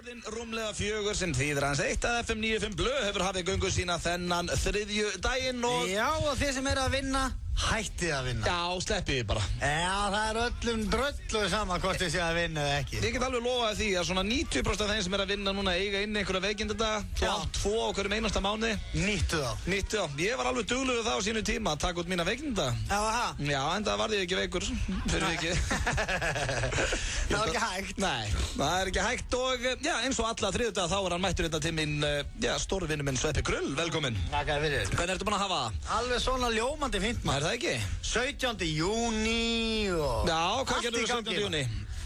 orðin rúmlega 4 sem þýðir hans 1 að FM 95 Blö hefur hafið göngu sína þennan þriðju daginn og... Já, og þið sem eru að vinna, hættið að vinna. Já, sleppið þið bara. Já, það er öllum dröllu saman hvort þið séu að vinna eða ekki. Ég get alveg lofaði því að svona 90% af þeim sem er að vinna núna eiga inn einhverja veikindadag. Já. 2 á hverjum einasta mánuði. Nýttu þá. Nýttu þá. Ég var alveg duglegur það á sínu tíma að taka út mína veikindadag. Já, það? Já, en það varði ég ekki veikur fyrir vikið. Það var ekki hægt. Nei, það er ekki hægt og já, eins og alla þriðjudaga þá er hann mættur hérna til minn, stóri vinur minn Sveppi Krull, velkominn. Þakka fyrir. Hvernig ertu búin að hafa það? Alveg svona ljómandi fínt maður. Er það ekki? 17. júní og... Já, hvað gerður þú 17. júní?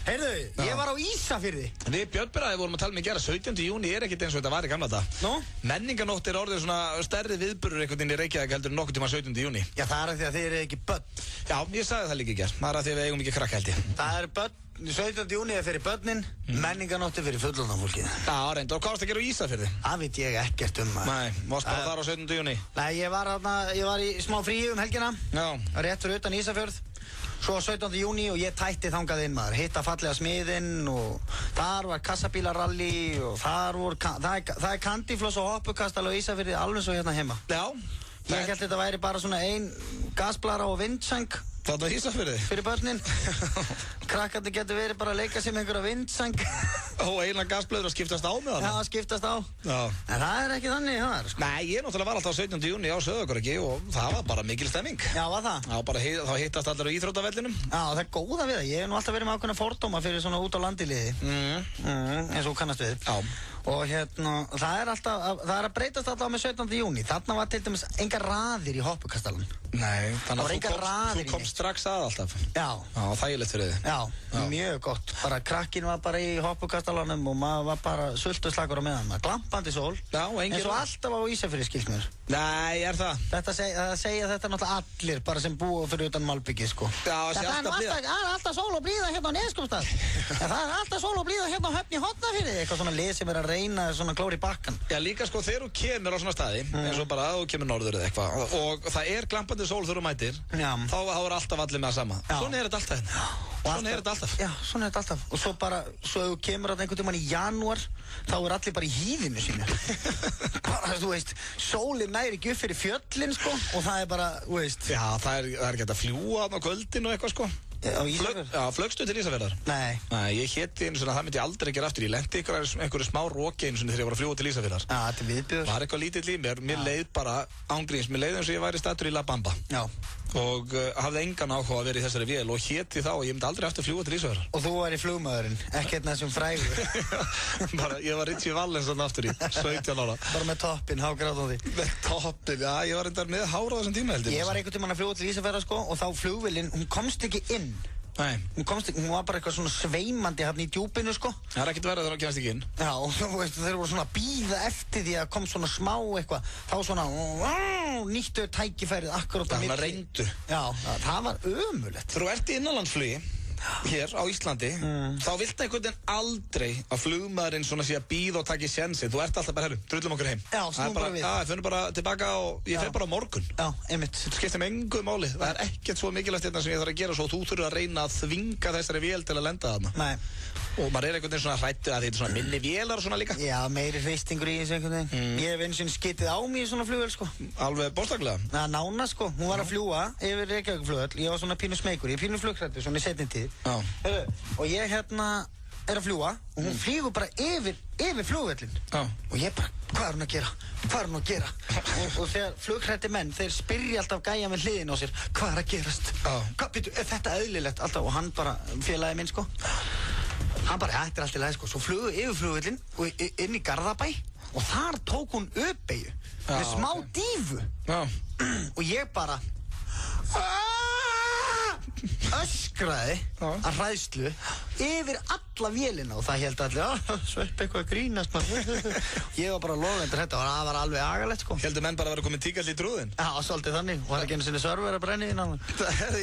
Heyrðu, ég var á Ísafirði. Við Björnbræði vorum að tala um í gera 17. júní er ekkert eins og þetta var í gamla dag. Nú? Menninganótt er orðið svona stærri viðburður einhvern veginn í Reykjavík heldur en nokkuð tíma 17. júní. Já, það er af því að þið eru ekki börn. Já, ég sagði það líka í ger. Það er af því að við eigum ekki krakka held ég. Það er börn, 17. júní er fyrir börnin, menninganótt er fyrir fullorðna fólkið. Já, reyndar. Og hvað varst að gera á Ísafirði? Það veit ég ekkert um maður. Nei, varst bara þar á 17. júní? Nei, ég var í smá fríi helgina. Já. Rétt fyrir utan Ísafjörð. Svo 17. júní og ég tætti þangað inn maður, hitta fallega smiðinn og þar var kassabílaralli og það er kandifloss og hoppukastal og Ísafirði alveg svo hérna heima. Já. Ég held þetta væri bara svona ein gasblara og vindsæng. Það var Ísafirði? Fyrir börnin. Krakkandi getur verið bara að leika sér með einhverja vindsæng. Og einan gasblöður að skiptast á með það? Já, skiptast á. Já. En það er ekki þannig það sko. Nei, ég náttúrulega var alltaf 17. júní á Sauðárkróki og það var bara mikil stemming. Já, var það? Já, bara þá hittast allir á íþróttavellinum. Já, það er góða við það. Ég hef nú alltaf verið með ákveðna fordóma fyrir svona út á landiliði. Eins og kannast við. Já. Og hérna, það er að breytast alltaf með 17. júní. Þarna var til dæmis engar raðir í hoppukastalanum. Nei, þannig að þú komst strax að alltaf. Já. Já, þægilegt fyrir þig. Já, mjög gott. Bara krakkin var bara í hoppukastalanum og maður var bara sultuslagur á meðan. Glampandi sól. Já, eins og alltaf á Ísafirði skilst mér. Nei, er það? Það segja þetta náttúrulega allir bara sem búa fyrir utan Malbyggið sko. Já, það er alltaf sól og blíða hérna á Neskaupstað. Það er alltaf sól og blíða hérna á Höfn í Hornafirði. Eitthvað svona lið sem er að reyna svona klóri bakkan. Já, líka sko þegar þú kemur á svona staði eins og bara að þú kemur norður eða eitthvað og það er glampandi sól þegar þú mætir þá er alltaf allir með það sama. Svona er þetta alltaf. Svona er þetta alltaf. Já, svona er þetta alltaf. Og svo bara, svo þú kemur að einhvern tímann í janúar þá er allir bara í hýðinu sínu. Bara, þú veist, sólin næri ekki upp fyrir fjöllin sko og það er bara, þú veist. Já, það er ekki hægt að fljúa á kvöldin og eitthvað sko. Á Ísafjörð? Já, flöggstu til Ísafjörðar? Nei. Nei, ég héti einu svona, það myndi ég aldrei gera aftur. Ég lendi einhverju smá roki einu svona þegar ég var að fljúa til Ísafjörðar. Já, þetta er viðbjóður. Það var eitthvað lítill í mér, mér leið bara ángríns, mér leið eins og ég væri stattur í La Bamba. Já. Og hafði engan áhuga að vera í þessari vél og héti þá og ég myndi aldrei aftur fljúa til Ísafjörðar. Og þú var í flugmaðurinn, ekki hérna þessum frægur. Bara, ég var Richie Valens aftur í 17 ára. Bara með toppinn, hágráðandi. Með toppinn, já, ég var reyndar með hár á þessum tíma heldur. Ég var einhvern tímann að fljúga til Ísafjörðar sko og þá flugvélin, hún komst ekki inn. Nei. Hún var bara eitthvað svona sveimandi hérna í djúpinu sko. Það er ekkert verið þegar hún kemst ekki inn. Já, og þú veist, þeir voru svona að bíða eftir því að kom svona smá eitthvað. Þá svona, nýttu tækifærið akkurát á milli. Það var reyndu. Já, það var ömurlegt. Þegar þú ert í innanlandsflugi hér á Íslandi, þá viltu einhvern veginn aldrei að flugmaðurinn svona sé að bíða og taka í sénsinn. Þú ert alltaf bara, herru, drullum okkur heim. Já, snúum bara við. Já, ég finnur bara tilbaka og ég fer bara á morgun. Já, einmitt. Þetta skiptir mig engu máli. Það er ekkert svo mikilvægt þetta sem ég þarf að gera svo þú þurfur að reyna að þvinga þessari vél til að lenda þarna. Nei. Og maður er einhvern veginn svona hrættur að þetta er svona minni vélar og svona líka. Já, meiri hreistingur í þessu einhvern veginn. Ég hef einu sinni skitið á mig í svona flugvél sko. Alveg bóstaklega? Nána sko, hún var að fljúga yfir Reykjavíkurflugvöll. Ég var svona pínu smeykur, ég er pínu flugrættur svona í seinni tíð. Og ég hérna er að fljúga og hún flýgur bara yfir flugvöllin. Og ég bara, hvað er hún að gera? Hvað er hún að gera? og þegar flugrætti menn, þeir spyrja alltaf gæja með hliðin á sér, hvað er að gerast? Hvað, byrju, er þetta eðlilegt alltaf? Og hann bara, félagi minn sko, hann bara, þetta er allt í lagi sko. Svo flugu yfir flugvöllin og inn í Garðabæ og þar tók hún uppeyju með smá dífu. Og ég bara öskraði að hræðslu yfir alla vélina og það held allir Sveppi eitthvað að grínast ég var bara loðendur þetta og það var alveg agalegt sko. Heldur menn bara að vera komið tíkall í trúðin? Já, svolítið þannig og það er ekki einu sinni server að brenni þín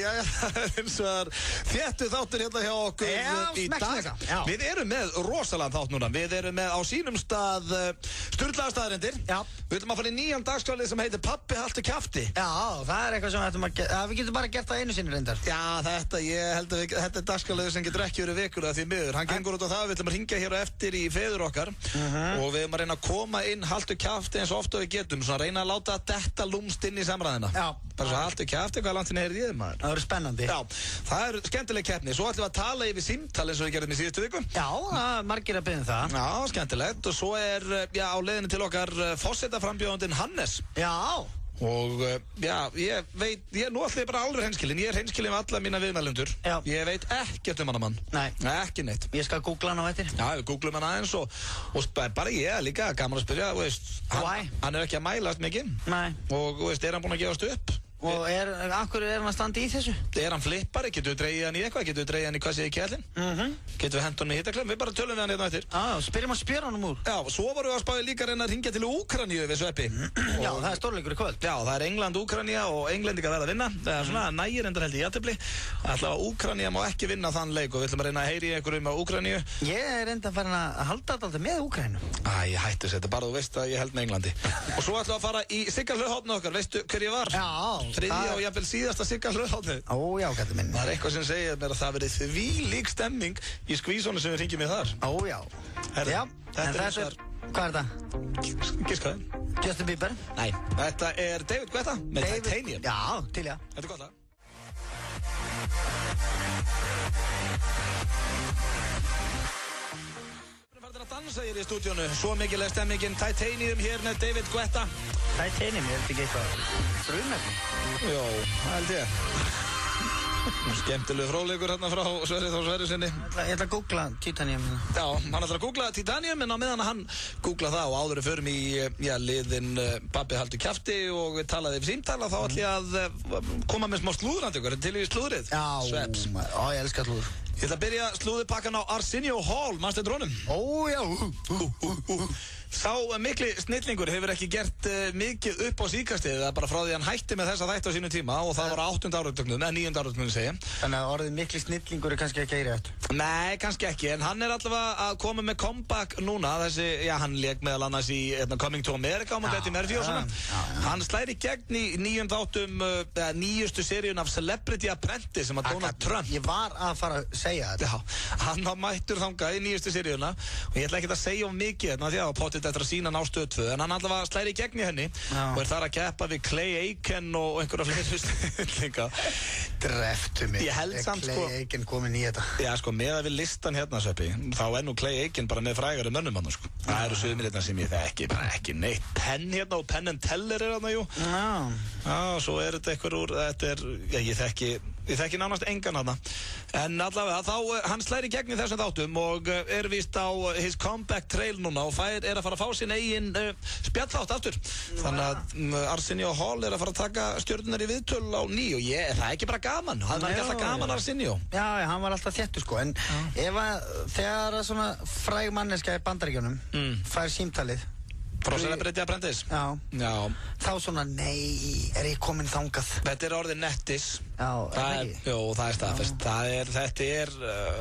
Já, það er eins og það þéttu þáttur hérna hjá okkur í dag. Við erum með rosalega þátt núna. Við erum með á sínum stað sturlaðar staðarindir. Við ætlum að fara í nýjan dagskráli sem heitir Pabbi haltu kjafti. Já, það er eitthvað sem við getum bara gert það einu sinni reyndar. Já, ég held að þetta er dagskráli sem getur ekki verið vikur að því miður. hann gengur út á það, við ætlum að hringja hér á eftir í feður okkar og við erum að reyna að koma inn haltu kjafti eins og ofta við getum, svona að reyna að láta detta lúmst inn í samræðina. Já. Bara svo haltu kjafti, hvað langt þinn heyrið í þið, maður? Það verður spennandi. Já, það er skemmtileg keppni. Svo ætlum við að tala yfir símtal eins og við gerðum í síðustu viku. Já, margir að biðja það. Já, skemmtilegt. Og svo er, já, á leiðinni til okkar forsetaframbjóðandinn Hannes. Já. Og já, ég veit, nú ætlum ég bara alveg hreinskilinn, ég er hreinskilinn við alla mína viðmælendur. Já. Ég veit ekkert um hana mann. Nei. Ekki neitt. Ég skal googla hann á eftir. Já, við googlum hann aðeins og bara ég líka, gaman að spyrja, þú veist, hann er ekki að mælast mikið. Nei. Og þú veist, er hann búinn að gefast upp? Og akkur er hann að standa í þessu? Er hann flippari? Getur við dreigið hann í eitthvað? Getur við dreigið hann í hvað sé í kjælinn? Getur við hendt hann í hittaklem? Við bara tölum við hann hérna eftir. Spyrjum að spjöra hann úr. Já, svo vorum við að spáði líka reyna að ringja til Úkraníu við Sveppi. Já, það er stórleikur í kvöld. Já, það er England, Úkraníu og Englendingar verða að vinna. Það er svona nægir endar held í jafntefli. Alltaf Úkraníu má ekki vinna þann leik og við ætlum að reyna að heyri ykkur um Úkraníu. Ég er enda farin að halda þetta með Úkraínu. Ég hættu þetta bara, þú veist að ég held með Englandi. Og svo ætlum við að fara í Sigga hlauphátnu okkar, veistu hver ég var? Já, þriðja og jafnvel síðasta Sigga hlauphátnu. Ó já, gæti minn. Það er eitthvað sem segir mér að það verið þvílík stemming í skvísónu sem við hringjum í þar. Ó já. Herri, já, þetta er, hvað er það? Giskaði. Justin Bieber? Nei, þetta er David Guetta með Titanium. Já, til já. Þetta er gott lag. Við erum að dansa hér í stúdíónu, svo mikilvæg stemmingin Titanium hér með David Guetta. Titanium, er þetta ekki eitthvað frumefni? Jó, það held ég. Skemmtilegu fróðleikur hérna frá Sverri Þór Sverrisinni. Ég ætla að googla Titanium. Já, hann ætla að googla Titanium en á meðan hann googla það og áður förum í liðin Babbi haldu kjafti og við talaði yfir símtala þá ætla ég að koma með smá slúðrandi ykkur til í slúðrið. Já, Sveps. Ég elskar slúður. Ég ætla að byrja slúðipakkan á Arsenio Hall, mannstu þetta drónum? Ó já. Sá mikli snillingur hefur ekki gert mikið upp á síðkastið, það er bara frá því hann hætti með þessa þætti á sínum tíma og það var á 8. áratögnum, eða 9. áratögnum segja. Þannig að orðið mikli snillingur er kannski ekki rétt. Nei, kannski ekki, en hann er allavega að koma með comeback núna, þessi, já, hann lék meðal annars í Coming to America og Betty Murphy og svona. Hann slæri gegn í 9. þáttum, nýjustu seríun af Celebrity Apprentice sem að Donald Trump. Ég var að fara að segja þetta. Já, hann var mættur þangað í nýjustu seríuna og ég ætla ekki að segja um mikið hérna því að potið eftir að sína hann á Stöð 2 en hann allavega slæri í gegn í henni og er þar að keppa við Clay Aiken og einhverja fleiri snillinga. Dreftu mig. Ég held samt Clay Aiken komin í þetta. Já, sko, með að við listan hérna, Sveppi, þá er nú Clay Aiken bara með frægari mönnum hann, sko. Það eru sumir hérna sem ég þekki, bara ekki neitt. Penn hérna og Penn and Teller er hérna, jú. Já, svo er þetta einhver úr, þetta er, já, ég þekki nánast engan hana. En allavega, þá, hann slæri í gegn í þessum þáttum og er víst á his comeback trail núna og er að fara að fá sin eigin spjallþátt aftur. Þannig að Arsenio Hall er að fara að taka stjörnunar í viðtöl á ný og það er ekki bara gaman. Það var ekki alltaf gaman Arsenio. Já, hann var alltaf þéttur, sko. En þegar svona fræg manneska í Bandaríkjunum fær símtalið frá Celebrity Apprentice. Já. Þá svona, nei, er ég komin þangað? Þetta er orðið nettis. Já, Jú, það er staðfest. Þetta er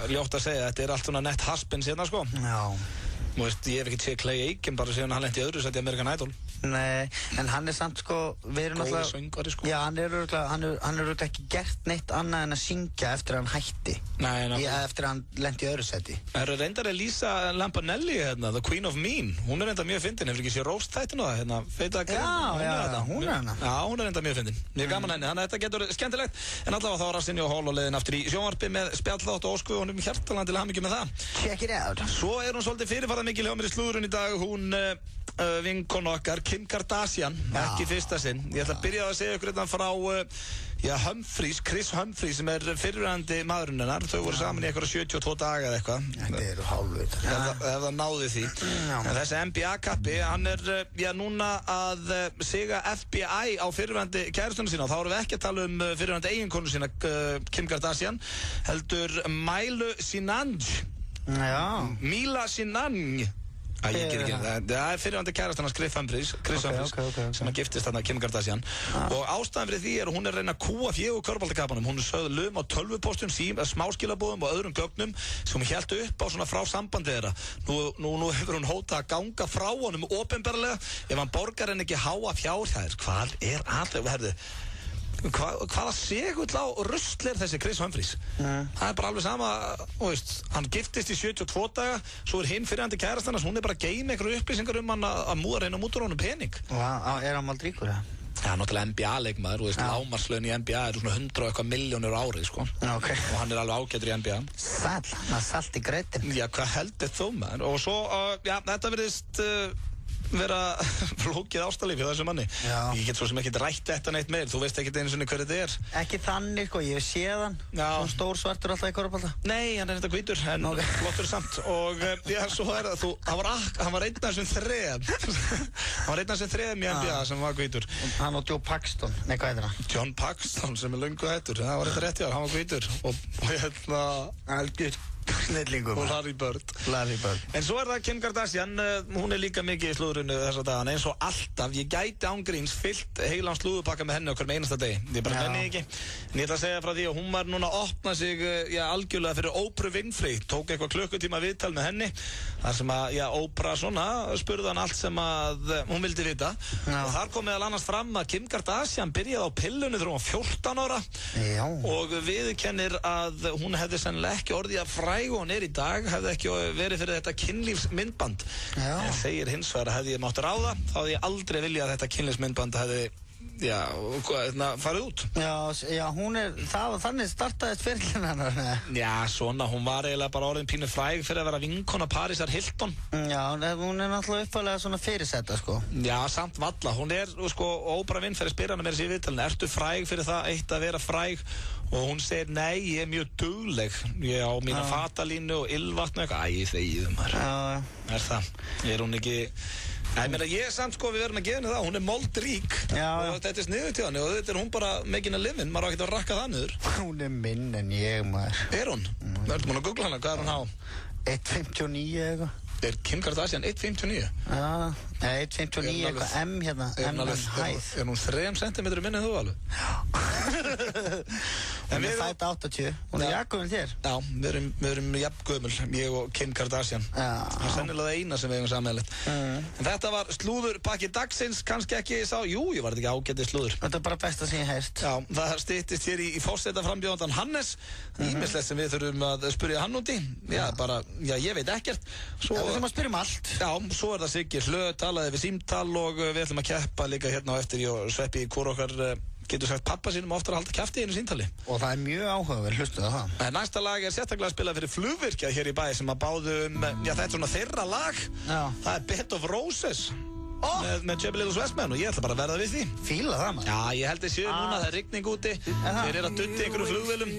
ljótt að segja, þetta er allt svona nett haspins hérna, sko. Já. Þú veist, ég hef ekki séð Clay Aiken bara síðan hann lenti í öðru sæti American Idol. Nei, en hann er samt, sko, við erum góður söngvari, sko. Já, hann er örugglega ekki gert neitt annað en að syngja eftir að hann hætti. Nei, eftir að hann lenti í öðru sæti. Það eru reyndar Elisa Lampanelli, hérna, The Queen of Mean. Hún er reyndar mjög fyndin, hefur ekki séð Roast þættinu það, hérna, feita hún er hana. Já, hún er reyndar mjög fyndin. Mjög gaman henni, þannig að þetta getur skemmtilegt. En allavega þá var Arsenio Hall og leiðin aftur í sjónvarpi með spjallþátt og ósku og honum hjartalega til hamingju með það. Check it out. Svo er hún svolítið fyrirferðarmikil hjá mér í slúðrun í dag, hún vinkon okkar, Kim Kardashian, ekki fyrsta sinn. Ég ætla að byrja að segja ykkur þetta frá Chris Humphries sem er fyrrverandi maðurinn hennar. Þau voru saman í eitthvað 72 daga eða eitthvað. Þetta eru hálfveit. Ef það náði því. En þessi NBA-kappi, hann er núna að siga FBI á fyrrverandi kærustunum sína. Þá erum við ekki að tala um fyrrverandi eiginkonu sína, Kim Kardashian, heldur Mila Sinang. Ég ger ekki, það er fyrirvændi kærast hann Chris Humphries sem að giftist þarna Kim Kardashian og ástæðan fyrir því að hún er að reyna að kúa 4 körbáltakapanum. Hún er sögð lögum á tölvupóstum, smáskilabúðum og öðrum gögnum sem hún hélt upp á svona frá sambandi þeirra. Nú hefur hún hótað að ganga frá honum opinberlega ef hann borgar henni ekki háa fjárhæðir. Hvað er alveg, herðu? hvaða segull á rusl þessi Chris Humphries? Það bara alveg sama, veist, hann giftist í 72 daga, svo hinn fyrirhandi kærastan hans, hún bara að geyma einhverju upplýsingar hann að reyna að mútur honum pening. Hann mal ríkur, Já, náttúrulega NBA-leikmaður, þú veist, lágmarkslaun í NBA svona 100 og eitthvað milljónir á árið, sko. Okay. Og hann alveg ágætur í NBA. Salt í grautin. Já, hvað heldur þú, maður? Og svo, þetta virðist vera flókið ástalíf hjá þessu manni. Ég get svo sem ekki rætt þetta neitt meir, þú veist ekki einu sinni hver þetta Ekki þannig, sko, ég séð hann. Svona stór svartur alltaf í korfbalta. Nei, hann þetta hvítur, en flottur samt. Og svo það, hann var einn af þessum þrem. Hann var einn af þessum þrem í NBA sem var hvítur. Hann og Joe Paxton, nei, hvað heitir hann? John Paxton sem löngu hættur, það var þetta rétt hjá, hann var hvítur. Og algjör snillingur. Og Larry Bird. En svo það Kim Kardashian, hún líka mikið í slúðrunu þessa dagana, eins og alltaf. Ég gæti ángríns fyllt heilan slúðupakka með henni okkur með einasta degi. Ég bara nenni ekki. En ég ætla að segja frá því að hún var núna að opna sig algjörlega fyrir Oprah Winfrey. Tók eitthvað klukkutíma viðtal með henni. Þar sem að, Oprah svona spurði hann allt sem að hún vildi vita. Og þar kom meðal annars fram að Kim Kardashian byrjaði á pillunni þegar hún var 14 ára. Og viðurkennir að hún hefði sennilega ekki orðið að fræg og hún í dag, hefði ekki verið fyrir þetta kynlífsmyndband. En segir hins vegar að hefði ég mátt ráða, þá hefði ég aldrei viljað að þetta kynlífsmyndband hefði farið út. Þannig startaðist ferillinn hennar. Já, svona, hún var eiginlega bara orðin pínu fræg fyrir að vera vinkona Parísar Hilton. Já, hún náttúrulega uppalega svona fyrirsetta, sko. Já, samt valla, hún sko, Oprah Winfrey spyr hana með þessi viðtalinu, ertu fræg fyrir það eitt að vera fræg? Og hún segir, nei, ég mjög dugleg. Ég á mína fatalínu og ylvatn og eitthvað. Æ, þegiðum þar. Það? Hún ekki... Ég samt sko, við verðum að gefa henni það, hún moldrík og þetta sniðugt hjá henni og þetta hún bara making a living, maður á ekkert að rakka það niður. Hún minn en ég, maður. Hún? Verðum hún að googla hana, hvað hún á? 1.59 eitthvað. Kim Kardashian 1.59? Já, 1.59 eitthvað M hérna, M hæð. Hún 3 cm minni en þú alveg? Hún fætt 80, hún jafngömul þér? Já, við erum jafngömul, ég og Kim Kardashian. Það sennilega það eina sem við hefum sammeðilegt. En þetta var slúðurpakki dagsins, kannski ekki ég var þetta ekki ágætið slúður. Þetta bara besta sem ég heist. Já, það styttist hér í forsetaframbjóðandann Hannes, ýmislegt sem við þurfum að spyrja hann út í. Ég veit ekkert. Við þurfum að spyrja allt. Já, svo það Siggi Hlöð, talaði við símtal og við ætlum að keppa líka hérna á eftir ég og Sveppi hvor okkar getur sagt pappa sínum oftar að halda kjafti í einu símtali. Og það mjög áhugaverð, hlustuðu það. Næsta lag sérstaklega að spila fyrir Flugvirkja hér í bæ sem að báðu þetta svona þeirra lag. Það Bed of Roses. Með Chubby Little Westman og ég ætla bara að verða við því. Fíla það maður. Já, ég held séu núna, það rigning úti. Þeir að dutta einhverju flugvélum.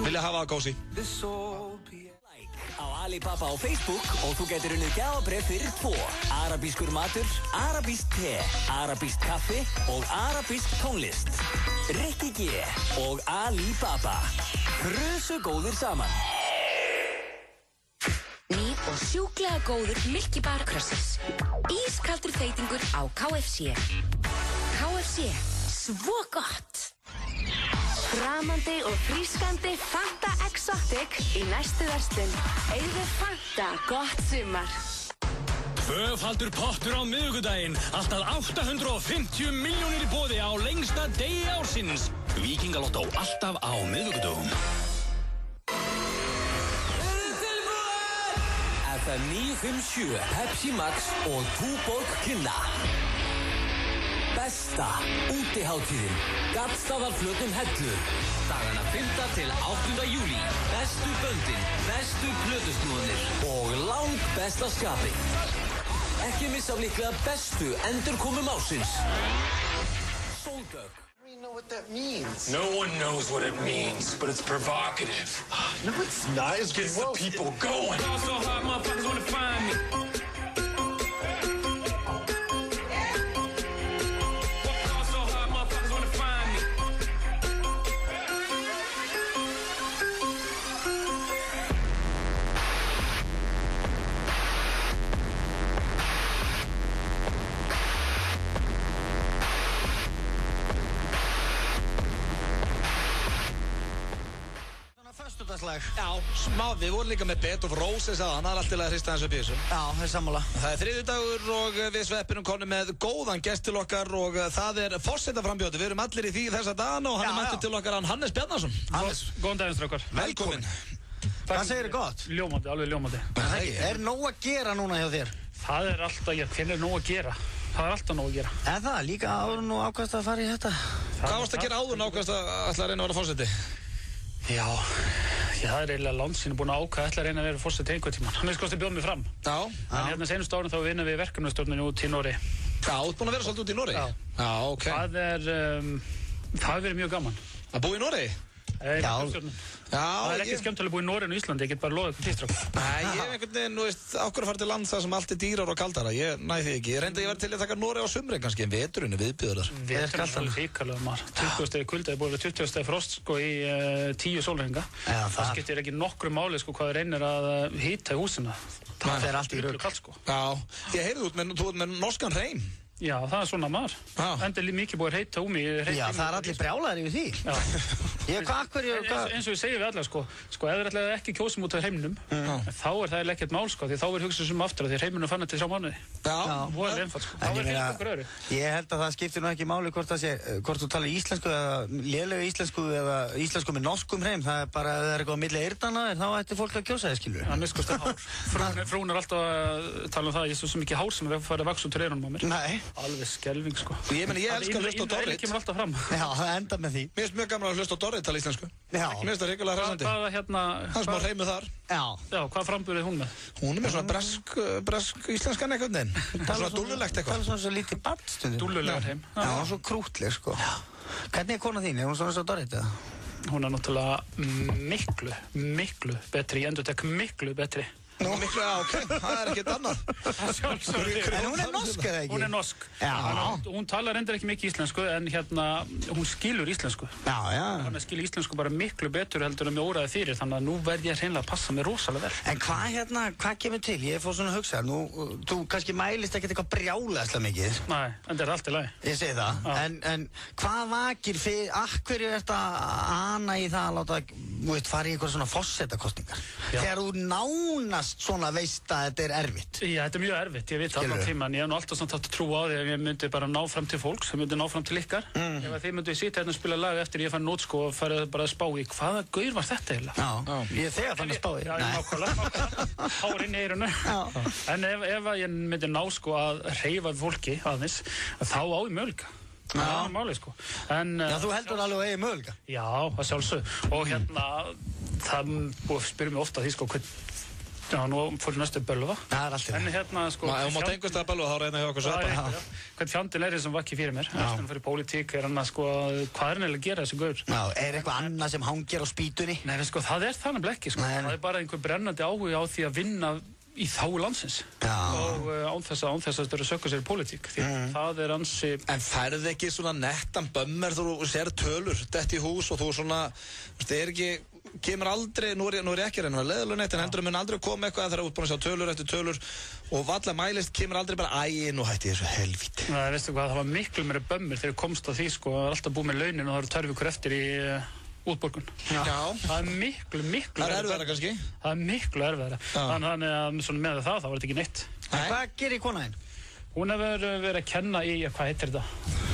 Vilja hafa það kósí. Á Alibaba á Facebook og þú getur unnið gjafabréf fyrir 2. Arabískur matur, arabískt te, arabískt kaffi og arabískt tónlist. Rikki G og Alibaba. Frusu góðir saman. Nýr og sjúklega góður Milky Bar Krosses. Ískaldur þeytingur á KFC. KFC, svo gott! Framandi og frískandi Fanta Exotic í næstu verslun. Eigðu Fanta gott sumar. Tvöfaldur pottur á miðvikudaginn. Alltaf 850 milljónir í boði á lengsta degi ársins. Víkingalottó alltaf á miðvikudagum. FM 957, Pepsi Max og Túborg kynna. Besta útiháttíðin, Gaddstaðarflötum Hellu. Dagana 5. til 8. júlí. Bestu böndin, bestu plötusnúðanir og langbesta skapið. Ekki missa af líklega bestu endurkomum ársins. Sóldögg. Know what that means. No one knows what it means, but it's provocative. No, it's not. It gets the people going. So hard, motherfuckers wanna find me. rocklag. Já, smá, við vorum líka með Bed of Roses að hann er alltaf að hrista hans upp í þessu. Já, það er sammála. Það er þriðjudagur og við sveppinum konum með góðan gest til okkar og það er forsetaframbjóti. Við erum allir í því þessa dagana og hann er mættur til okkar hann Hannes Bjarnason. Hannes, góðan daginn strákar. Velkomin. Hvað segirðu gott? Ljómandi, alveg ljómandi. Er nóg að gera núna hjá þér? Það er alltaf, hvernig er nóg að gera? Það er alltaf nóg að gera. En það, líka áður nú ákvæmst að fara í þetta? Hvað varst að gera áður ákvæmst að ætla að reyna að vera forseti? Já, það er eiginlega landsinu búin að ákvæða ætla að reyna að vera forseti einhver tíman. Hann veist kosti bjóð mig fram. Já. En hérna senust árin þá vinnum við verkefnastjórninu út í Noregi. Já, þú ert búin að vera svolítið út í Noregi? Já, ok. Það hefur verið mjög gaman. Að búa í Noregi? Það er ekki skemmtilega að búa í Noregi og Íslandi, ég get bara loðið eitthvað tístrák. Nei, ég hef einhvern veginn, þú veist, ákveður að fara til land það sem allt er dýrar og kaldara, ég næ því ekki. Ég reyndi að ég var til að taka Noregi á sumri kannski, en veturinn er viðbjóður þar. Veturinn er alveg hrikalega maður. 20 stegi kulda, það er búin 20 stegi frost sko í 10 sólhringa. Það skiptir ekki nokkru máli sko hvað reynir að hita í húsina. Það fer allt í rugl. Já, ég heyrði þú ert með norskan hreim. Já, það er svona maður. Endur mikið búið að heita mig. Já, það er allir brjálæðir yfir því. Eins og ég segi við alla, sko, ef þeir ætlaði ekki kjósum út af hreiminum, þá er það ekkert mál, sko, því þá er hugsað aftur að því hreiminum fann til 3 mánuði. Voðalega einfalt, sko. Þá er fyrir okkur öðru. Ég held að það skiptir nú ekki máli hvort þú talar íslensku eða lélegu íslensku eða íslensku með norskum hreim. Það er bara, ef það er eitthvað á milli eyrnanna, þá ætti fólk að kjósa þig, skilur. Það miskast hár. Frún er alltaf að tala það, ég svo mikið hár sem er farið að vaxa út úr eyrunum á mér. Nei. Alveg skelving, sko. Ég elska að hlusta á Dorrit. Kemur alltaf fram. Já, það endar með því. Mér finnst mjög gaman að hlusta á Dorrit tala íslensku. Já. Mér finnst það hrikalega hressandi. Hann sem á hreimu þar. Já. Já, hvað frambúrið hún með? Hún er með svona bresk íslenskan einhvern veginn. Svona dúllulegt eitthvað. Það er svona svo lítið barnstundum. Dúllulegar heim. Já, svo krútleg, sko. Hvernig er kona þín? Er hún svona svo Dorrit eða? Hún er náttúrulega miklu betri, ég endurtek miklu betri. Nú, miklu, ok, það er ekkert annað. En hún er norsk eða ekki? Hún er norsk. Já. Hún talar reyndar ekki mikið íslensku, en hún skilur íslensku. Já. Hann skilur íslensku bara miklu betur heldur en mér óraði fyrir, þannig að nú verð ég hreinlega að passa mig rosalega vel. En hvað kemur til? Ég fór svona að hugsa, þú kannski mælist ekkert eitthvað brjálæðslega mikið. Nei, en það er allt í lagi. Ég segi það. En hvað vakir fyrir, hverju ert að ana í það að láta, fara í eitthvað svona forsetakosningar? Þegar þú nánast svona veist að þetta er erfitt. Já, þetta er mjög erfitt, ég veit allan tíma, en ég hef nú alltaf svona haft trú á því að ég myndi bara ná fram til fólks, ég myndi ná fram til ykkar. Ef þið myndi sitja hérna og spila lag eftir ég fann nót sko og farið bara að spá í hvaða gaur var þetta eiginlega? Já, ég þegar fann að spá í. Já, nákvæmlega, hár inn í eyrunu. En ef ég myndi ná sko að hreyfa fólki aðeins, þá á ég möguleika. Það er máli sko. Já, þú heldur alveg að eigi möguleika? Já, það sjálfsög. Og það spyrir mig ofta því sko Já, nú fór ég næstu bölva. Það er alltaf. En hérna, sko... Ef maður tengast það bölva, þá reyna ég okkur sveppa. Hvern fjandinn er sem vakki fyrir mér. Eftir fyrir pólitík er hann að, sko, hvað er nefnilega að gera þessi gaur? Já, er eitthvað annað sem hangir á spýtunni? Nei, sko, það er það nefnilega ekki, sko. Það er bara einhver brennandi áhuga á því að vinna í þágu landsins. Og án þess að þetta eru sökka sér í pólitík. Því það er ansi... En færði ekki svona nettan bömmir þú sér tölur, dett í hús og þú svona, er ekki... kemur aldrei, nú er ég ekki reyna leðilega neitt, en heldur mun aldrei koma eitthvað þegar þú ert búin að sjá tölur eftir tölur og valla mælist kemur aldrei bara nú hætti þessu helvíti. Nei, veistu hvað, það var miklu meira bömmir þegar ég komst að því, sko, það var alltaf búið með launin og það eru 2 vikur eftir í útborgun. Já. Það er miklu Það er erfiðara kannski? Það er miklu erfiðara. Þannig að svona með það var þetta ekki neitt. En hvað gerir konaðinn? Hún hefur verið að kenna í, hvað heitir þetta?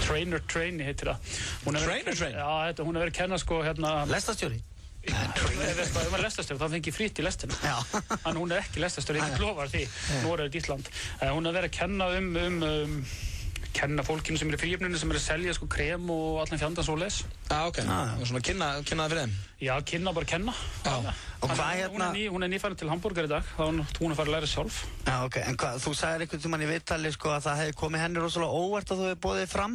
Trainer heitir það. Trainer? Já, hún hefur verið að kenna, sko, Lestastjóri? Ef maður er lestastjóri, þá fengi frýtt í lestina. En hún er ekki lestastjóri, ég lofar því. Noreg er Ísland. Hún hefur verið að kenna kenna fólkinu sem er í fríöfnunni, sem er að selja sko krem og allan fjandans og les. Ok. Svona kynna það fyrir þeim? Já, bara kenna. Og hvað Hún er nýfarin til Hamborgar í dag, þá hún er farið að læra sjálf. Já, ok. En hvað, þú sagðir einhvern tímann í viðtali sko að það hefði komið henni rosalega óvart að þú hefði boðið fram?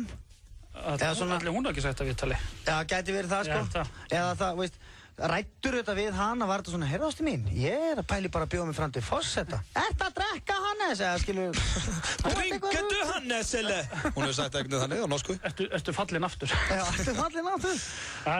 Hún har ekki sagt að viðtali. Já, gæti verið það sko. Eða það, veist, ræddur þetta við hana, var þetta svona, heyrðu mín, ég er að pæli bara að bjóða mig fram til forseta. Ertu að drekka Hannes, eða skilur... Drinkendu Hannes, eller? Hún hefur sagt ekkert þannig á norsku. Ertu fallinn aftur? Já, ertu fallinn aftur?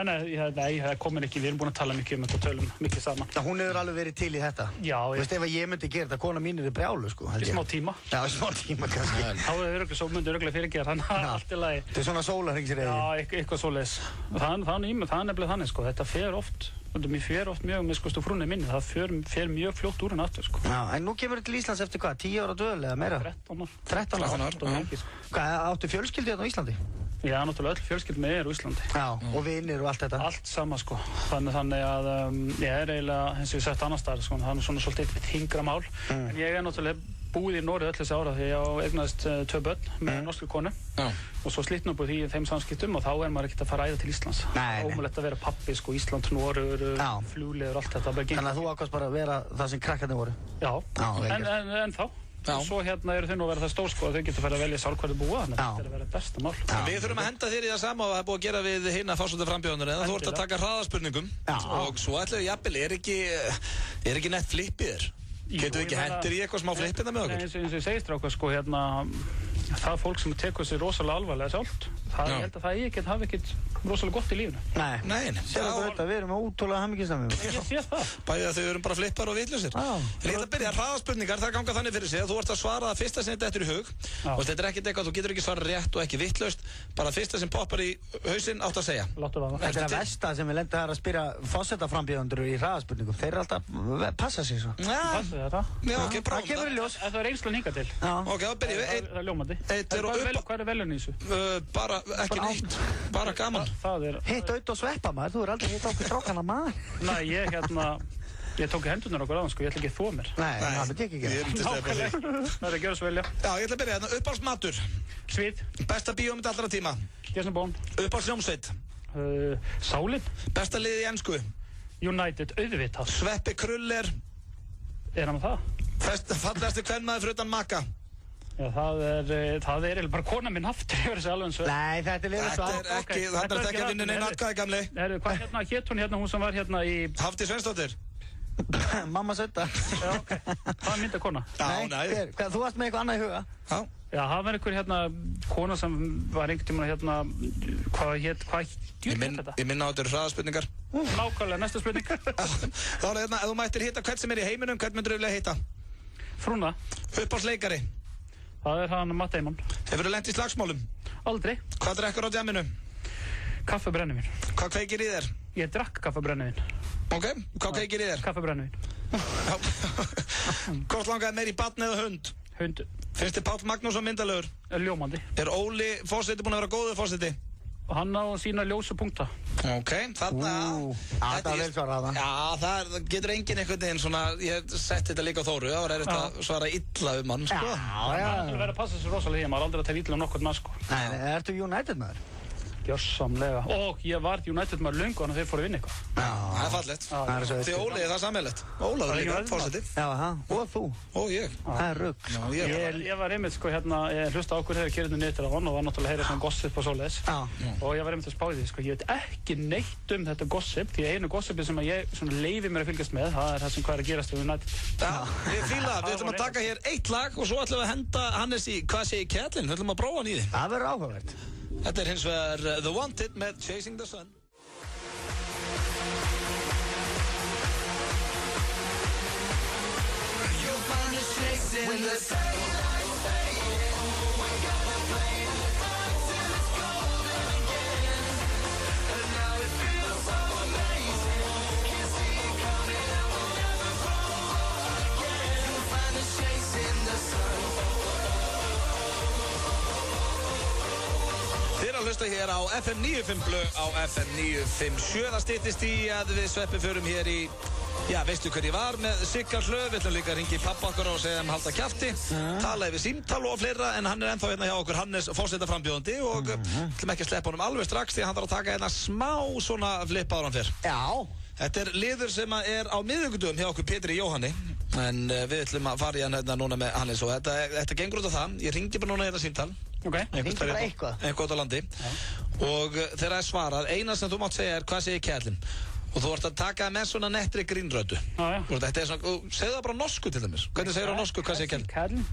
Nei, það komin ekki, við erum búin að tala mikið þetta og tölum mikið saman. Hún hefur alveg verið til í þetta? Já. Þú veist, ef ég myndi gera þetta, kona mín er í brjálu, sko. Í smá tíma. Já, í smá tíma kannski. Þá myndi örugglega fyrirgera, þannig að allt er lagi. Þetta er svona sólarhringsreiði. Já, eitthvað svoleiðis. Það er nefnilega þannig, sko. Þetta fer oft Mér fer oft mjög með sko frúnni minni, það fer mjög fljótt úr henni aftur sko. Já, en nú kemur til Íslands eftir hvað, 10 ára dvöl eða meira? 13 ár. Hvað, áttu fjölskyldu hérna á Íslandi? Já, náttúrulega öll fjölskyldu með á Íslandi. Já, og vinir og allt þetta? Allt sama sko, þannig að ég eiginlega, eins og ég sagt annars staðar sko, það svona svolítið eitt hingra mál, en ég náttúrulega búið í Noregi öll þessi ára því ég eignaðist 2 börn með norskri konu og svo slitna upp úr þeim samskiptum og þá maður ekkert að fara að æða til Íslands. Ómulett að vera pappi sko, Ísland, Noregur, flugleiður, allt þetta. Þannig að þú ákvæmst bara að vera það sem krakkarnir voru? Já, en þá. Og svo hérna eru þau nú að vera það stór sko að þau getur að fara að velja sjálf hverju búa, þannig að þetta er að vera besta mál. Við þurfum að henda þér í það sama og það er búið að gera við hinna forsetaframbjóðanir en þú ert að taka hraðaspurningum og svo ætlaðu jafnvel, er ekki nett flippið þér? Getur við ekki hendur í eitthvað smá flippina með okkur? Eins og ég segist ráka sko hérna, það fólk sem tekur sér rosalega alvarlega sjálft, ég held að það hafi ekkert rosalega gott í lífinu. Nei. Sérðu þetta, við erum ótrúlega hamingjusamir. Ég sé það. Bæði að þau erum bara flippar og vitlausir. En ég ætla að byrja, hraðaspurningar, það ganga þannig fyrir sig að þú ert að svara það fyrsta sem þetta eftir í hug og þetta er ekkert eitthvað, þú getur ekki svarað rétt og ekki vitlaust, bara fyrsta sem poppar í hausinn átt að segja. Þetta er versta sem við lendum þar að spyrja forsetaframbjóðendur í hraðaspurningum. Þeir eru alltaf að passa sig svo. Það kemur í ljós. Það er reynslan hingað til. Ok, þá byrjum við. Það er ljómandi. Hvað er velun í þessu? Bara ekki neitt. Bara gaman. Hitt auðvitað og sveppa maður. Þú er aldrei hitt okkur strákana maður. Nei, ég tók í hendurnar okkur aðeins sko, ég ætla ekki að þó mér. Nei, það myndi ég ekki gera. Það er að gera svo vel, já. Já, ég ætla að byrja. Uppáhaldsmatur. Svið. Besta bíómynd allra tíma. Jason Bourne. Uppáhaldshljómsveit. Sálin. Besta liðið í ensku. United, auðvitað. Sveppi Kruller. Er hann með það? Fallegasti kvenmaður fyrir utan maka. Já, það er bara kona minn aftur yfir þessu alveg eins og... Nei, þetta er liður svar. Þetta er ekki að vinna neina atkvæði, gamli. Hvað hét hún sem var hérna í... Hafdís Sveinsdóttir. Mamma Sötta. Já, ok. Það er mynda kona. Nei. Þú varst með eitthvað annað í huga? Já, það var einhver hérna kona sem var einhvern tímann hérna... Hvað þetta? Ég minna á þetta hraðaspurningar. Nákvæmlega, næsta spurning. Þá er hérna, ef þú mættir hitta hvern sem er í heiminum, hvern myndir þú vilja hitta? Frúna. Uppáhaldsleikari. Það er hann Matt Damon. Hefurðu lent í slagsmálum? Aldrei. Hvað drekkur á djamminu? Kaffi og brennivín. Hvað kveikir í þér? Ég drakk kaffi og brennivín. Ok, hvað kveikir í þér? Kaffi og brennivín. Hvort langaði meir í barn eða hund? Hund. Finnst þið Páll Magnússon myndalegur? Ljómandi. Er Óli forseti búinn að vera góður forseti? Og hann á sína ljósu punkta. Ok, þarna... Það er vel svarað það. Já, það getur enginn einhvern veginn svona... Ég sett þetta líka á Þóru, það var erfitt að svara illa hann, sko. Já. Það verður að passa sér rosalega í, maður aldrei að tala illa nokkurn mann, sko. Nei, ertu United maður? Gjörsamlega. Og ég var United maður löngu en þeir fóru að vinna eitthvað. Já, það er fallegt. Því Óli er það sammeilegt. Ólaður líka, fórseti. Já, og þú. Og ég. Það er rugg. Ég var einmitt sko hérna, ég hlusta á okkur þegar kyrðinu niður og var náttúrulega að heyra svona gossip og svoleiðis. Og ég var einmitt að spá því, sko, ég veit ekki neitt þetta gossip, því einu gossipi sem ég svona leyfi mér að fylgjast með, það er það sem hvað er að gerast við United. Já, ég fíla það. Við ætlum að taka hér 1 lag og svo ætlum við að henda Hannes í Hvað segir Kjellin? Við ætlum að prófa hann í því. Það verður áhugavert. Þetta er hins vegar The Wanted með Chasing the Sun. You'll find us chasing the sun. Hlusta hér á FM 95 blöð á FM 957. Það styttist í að við Sveppi förum hér í, já, veistu hver ég var með Sigga Hlöð. Við ætlum líka að ringa í pappa okkar og segja halda kjafti. Tala yfir símtal og fleira, en hann er ennþá hérna hjá okkur, Hannes forsetaframbjóðandi og ætlum ekki að sleppa honum alveg strax því hann þarf að taka hérna smá svona flip ára hann fyrr. Já. Þetta er liður sem er á miðvikudögum hjá okkur Pétri Jóhanni, en við ætlum að fara í hann hérna núna með Hannes og þetta gengur út af það. Ég ringi bara núna í þetta símtal. Ok, ringi bara eitthvað. Eitthvað út á landi. Og þegar það er svarað, eina sem þú mátt segja er hvað segir Kjellin. Og þú ert að taka með svona nettri grínröddu. Þetta er svona, segðu það bara á norsku til dæmis. Hvernig segir þú á norsku hvað segir Kjellin?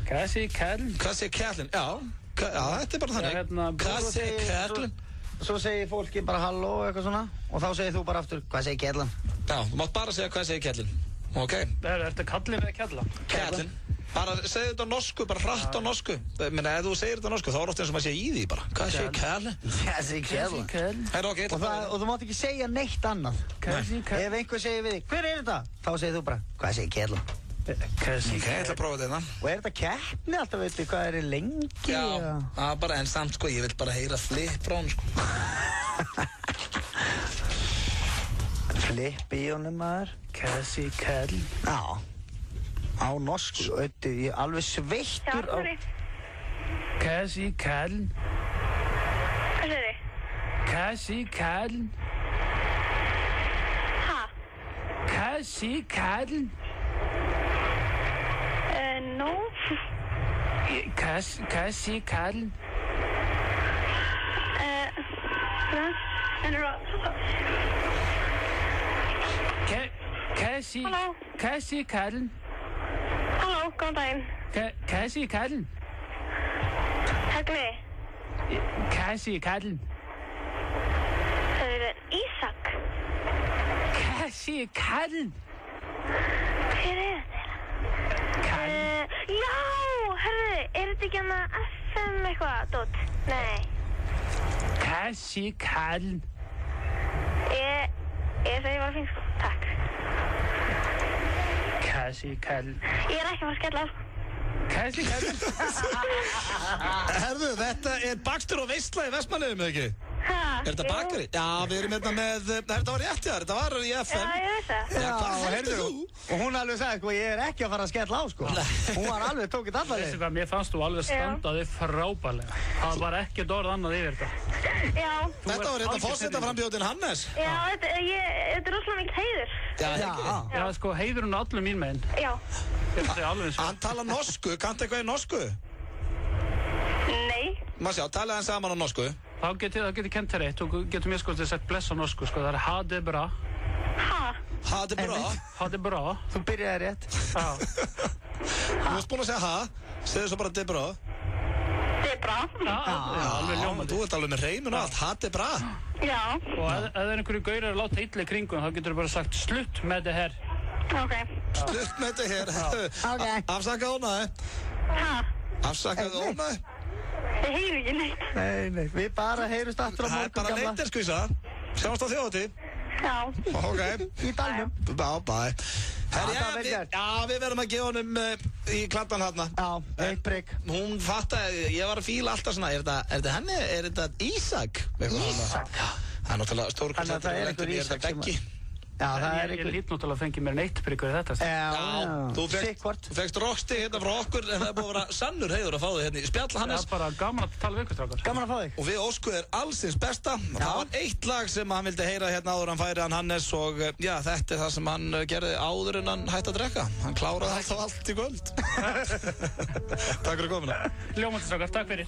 Hvað segir Kjellin? Hvað segir Kjellin? Já, þetta er bara þannig. Hvað segir Kjellin? Svo segir fólki bara halló og eitthvað svona og þá segir þú bara aftur hvað segir Kjellin? Já, þú mátt bara segja hvað segir Kjellin. Ok. Er þetta Kallin eða Kjellin? Kjellin. Bara segðu þetta á norsku, bara hratt á norsku. Menni, ef þú segir þetta á norsku, þá er oft eins og maður sé í því bara. Hvað sé kæli? Kassi kæli. Og þú mátt ekki segja neitt annað. Kassi kæli. Ef einhver segir við þig, hver er þetta? Þá segir þú bara, hvað segir kæli? Kassi ég ætla að prófa þetta. Og er þetta keppni alltaf, veitu, hvað er lengi? Já, bara en samt sko, ég vil bara heyra flip frá hann sko. Flip í honum maður. Kassi kæli. Já. Á norsku, veitu, ég er alveg sveittur á... Kassi kæli. Hvað segir þið? Kassi kæli. Ha? Kassi kæli. No. Kassi kæli. Kassi kæli. Halló, góðan daginn. Kassi kæli. Hagli. Kassi kæli. Það er Ísak. Kassi kæli. Hver er þetta? Já, herðu, er þetta ekki hana FM eitthvað, dót? Nei. Kassi kæli. Ég segi bara fín, sko. Takk. Kassi kæli. Ég er ekki að fara að skella á. Kassi kæli. Herðu, þetta er bakstur og veisla í Vestmannaeyjum, eða ekki? Ha? Er þetta bakari? Já, við erum hérna með... Þetta var rétt þér, þetta var í FM. Já, ég veit það. Já, hvað heldur þú? Og hún alveg sagði, sko, ég er ekki að fara að skella á, sko. Hún var alveg tókið allar Veistu hvað, mér fannst þú alveg standaði frábærlega. Það var ekkert orð annað yfir þetta. Já. Þetta var hérna forsetaframbjóðin Hannes. Já, þetta er rosalega mikið heiður. Já, sko, heiðurinn er allur mín megin. Já. Hann talar norsku, kanntu eitthvað í norsku? Nei. Maður sjá, talaði hann saman á norsku? Þá getur kent þér eitt, þú getur mér sko til að sagt bless á norsku, sko, það er ha det bra. Ha? Ha det bra? Ha det bra. Þú byrjaði rétt. Já. Þú varst búin að segja ha, segðu svo bara det bra. Det er bra. Já, alveg ljómandi. Þú ert alveg með hreimun og allt, ha det bra. Já. Og ef það er einhverju gaurar að láta illa í kringum, þá getur þú bara sagt slutt með þetta her. Ok. Slutt með þetta her. Afsakað ónaði. Ha? Afsakað ónaði. Ég heyri ekki neitt. Nei, við bara heyrust aftur á morgun, gamla. Það er bara leitir, skvísa. Sjáumst á þjóðatíð. Já. Ok. Í dalnum. Bye. Já, við verðum að gefa honum í kladdan hérna. Já, eitt prigg. Hún fattaði, ég var að fíla alltaf svona, er þetta henni? Er þetta Ísak? Ísak? Það er náttúrulega stórkvæmst. Það er einhver Ísak sem að... Já, það er Ég lít náttúrulega að fengi mér neitt priggur í þetta. Já, þú fegst rocksti hérna frá okkur, en það er búin að vera sannur heiður að fá þig hérna í spjall, Hannes. Það er bara gaman að tala við ykkur, strákar. Gaman að fá þig. Og við óskuð allsins besta. Það var eitt lag sem hann vildi heyra hérna áður hann færi hann Hannes og já, þetta er það sem hann gerði áður en hann hætti að drekka. Hann kláraði alltaf allt í kvöld. Takk fyrir komuna. Ljómandi, strákar, takk fyrir.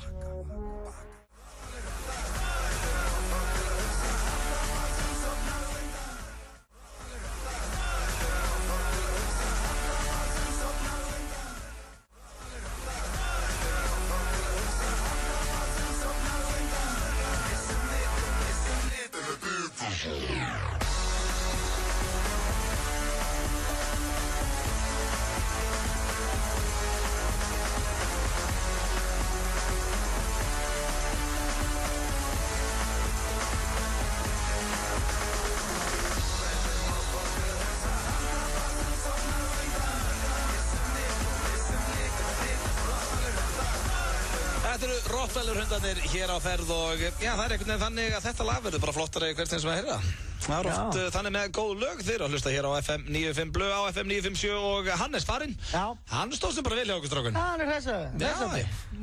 Þetta eru Rottweiler hundarnir hér á ferð og já, það er einhvern veginn þannig að þetta lag verður bara flottara í hvert sem að heyra. Það er oft þannig með góð lög þeir að hlusta hér á FM 95 Blö, á FM 957 og Hannes farinn. Já. Hann stóð sem bara vel hjá okkur strákun. Hann er hressaður. Já,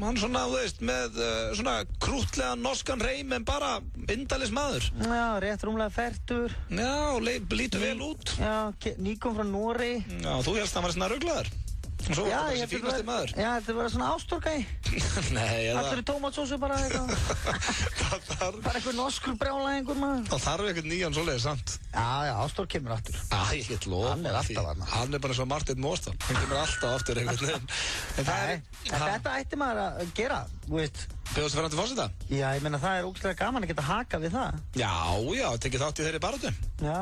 hann svona, þú veist, með svona krútlegan norskan reym en bara indalis maður. Já, rétt rúmlega fertur. Já, lítur vel út. Já, nýkom frá Nóri. Já, þú helst að hann var svona ruglaður. Og svo var það bara þessi fínasti maður. Já, þetta var svona ástorgæi. Nei, allir í tómatsósu bara eitthvað. Bara einhver norskur brjálæðingur maður. Það þarf eitthvað nýjan svoleiðis samt. Já, ástorg kemur aftur. Já, ég get lofa. Hann er alltaf hann. Hann er bara svo Martin Móstan. Hann kemur alltaf aftur einhvern veginn. Þetta ætti maður að gera, þú veist. Bjóðast færandi fórseta? Já, ég meina það ógeðslega gaman að geta haka við það. Já, tekið þátt í þeirri baráttu. Já.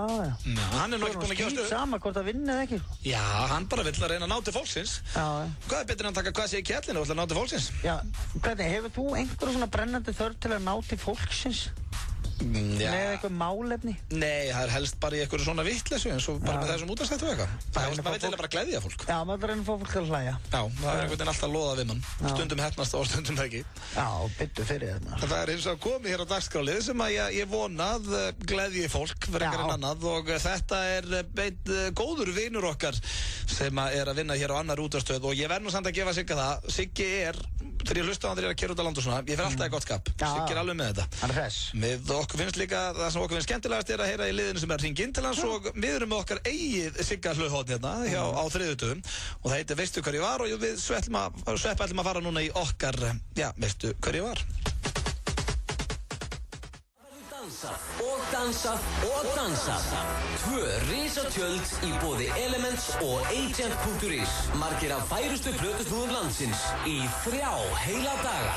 Hann nú ekki búinn að gefast upp. Sama hvort það vinni eða ekki. Já, hann bara vill að reyna að ná til fólksins. Já. Hvað betur en að taka hvað sé í kjellinu og ætla að ná til fólksins? Já, hvernig, hefur þú einhverja svona brennandi þörf til að ná til fólksins? Með eitthvað málefni? Nei, það helst bara í eitthvað svona vitleysu eins og bara með þessum útastættu og eitthvað. Það maður vill bara gleðja fólk. Já, maður reyna að fá fólk til að hlæja. Já, það einhvern veginn alltaf loða við mann. Stundum heppnast og stundum ekki. Já, byttu fyrir þetta. Það eins og komið hér á dagskrálið sem að ég vonað gleðji fólk frekar en annað og þetta beint góður vinur okkar sem að vinna hér á annar útastöð og ég verð nú samt að gefa Sigga það. Siggi þegar ég hlusta á hann þegar ég að keyra út á land og svona, ég fer alltaf í gott skap. Siggi alveg með þetta. Hann hress. Okkur finnst líka, það sem okkur finnst skemmtilegast að heyra í liðinu sem hringt inn til hans og við erum með okkar eigið Sigga hljóðhorn hérna á þriðjudögum og það heitir Veistu hver ég var og við Sveppi ætlum að fara núna í okkar, Veistu hver ég var. Dansað. 2 risatjöld í boði Elements og Agent.is. Margir af færustu plötusnúðum landsins í 3 heila daga.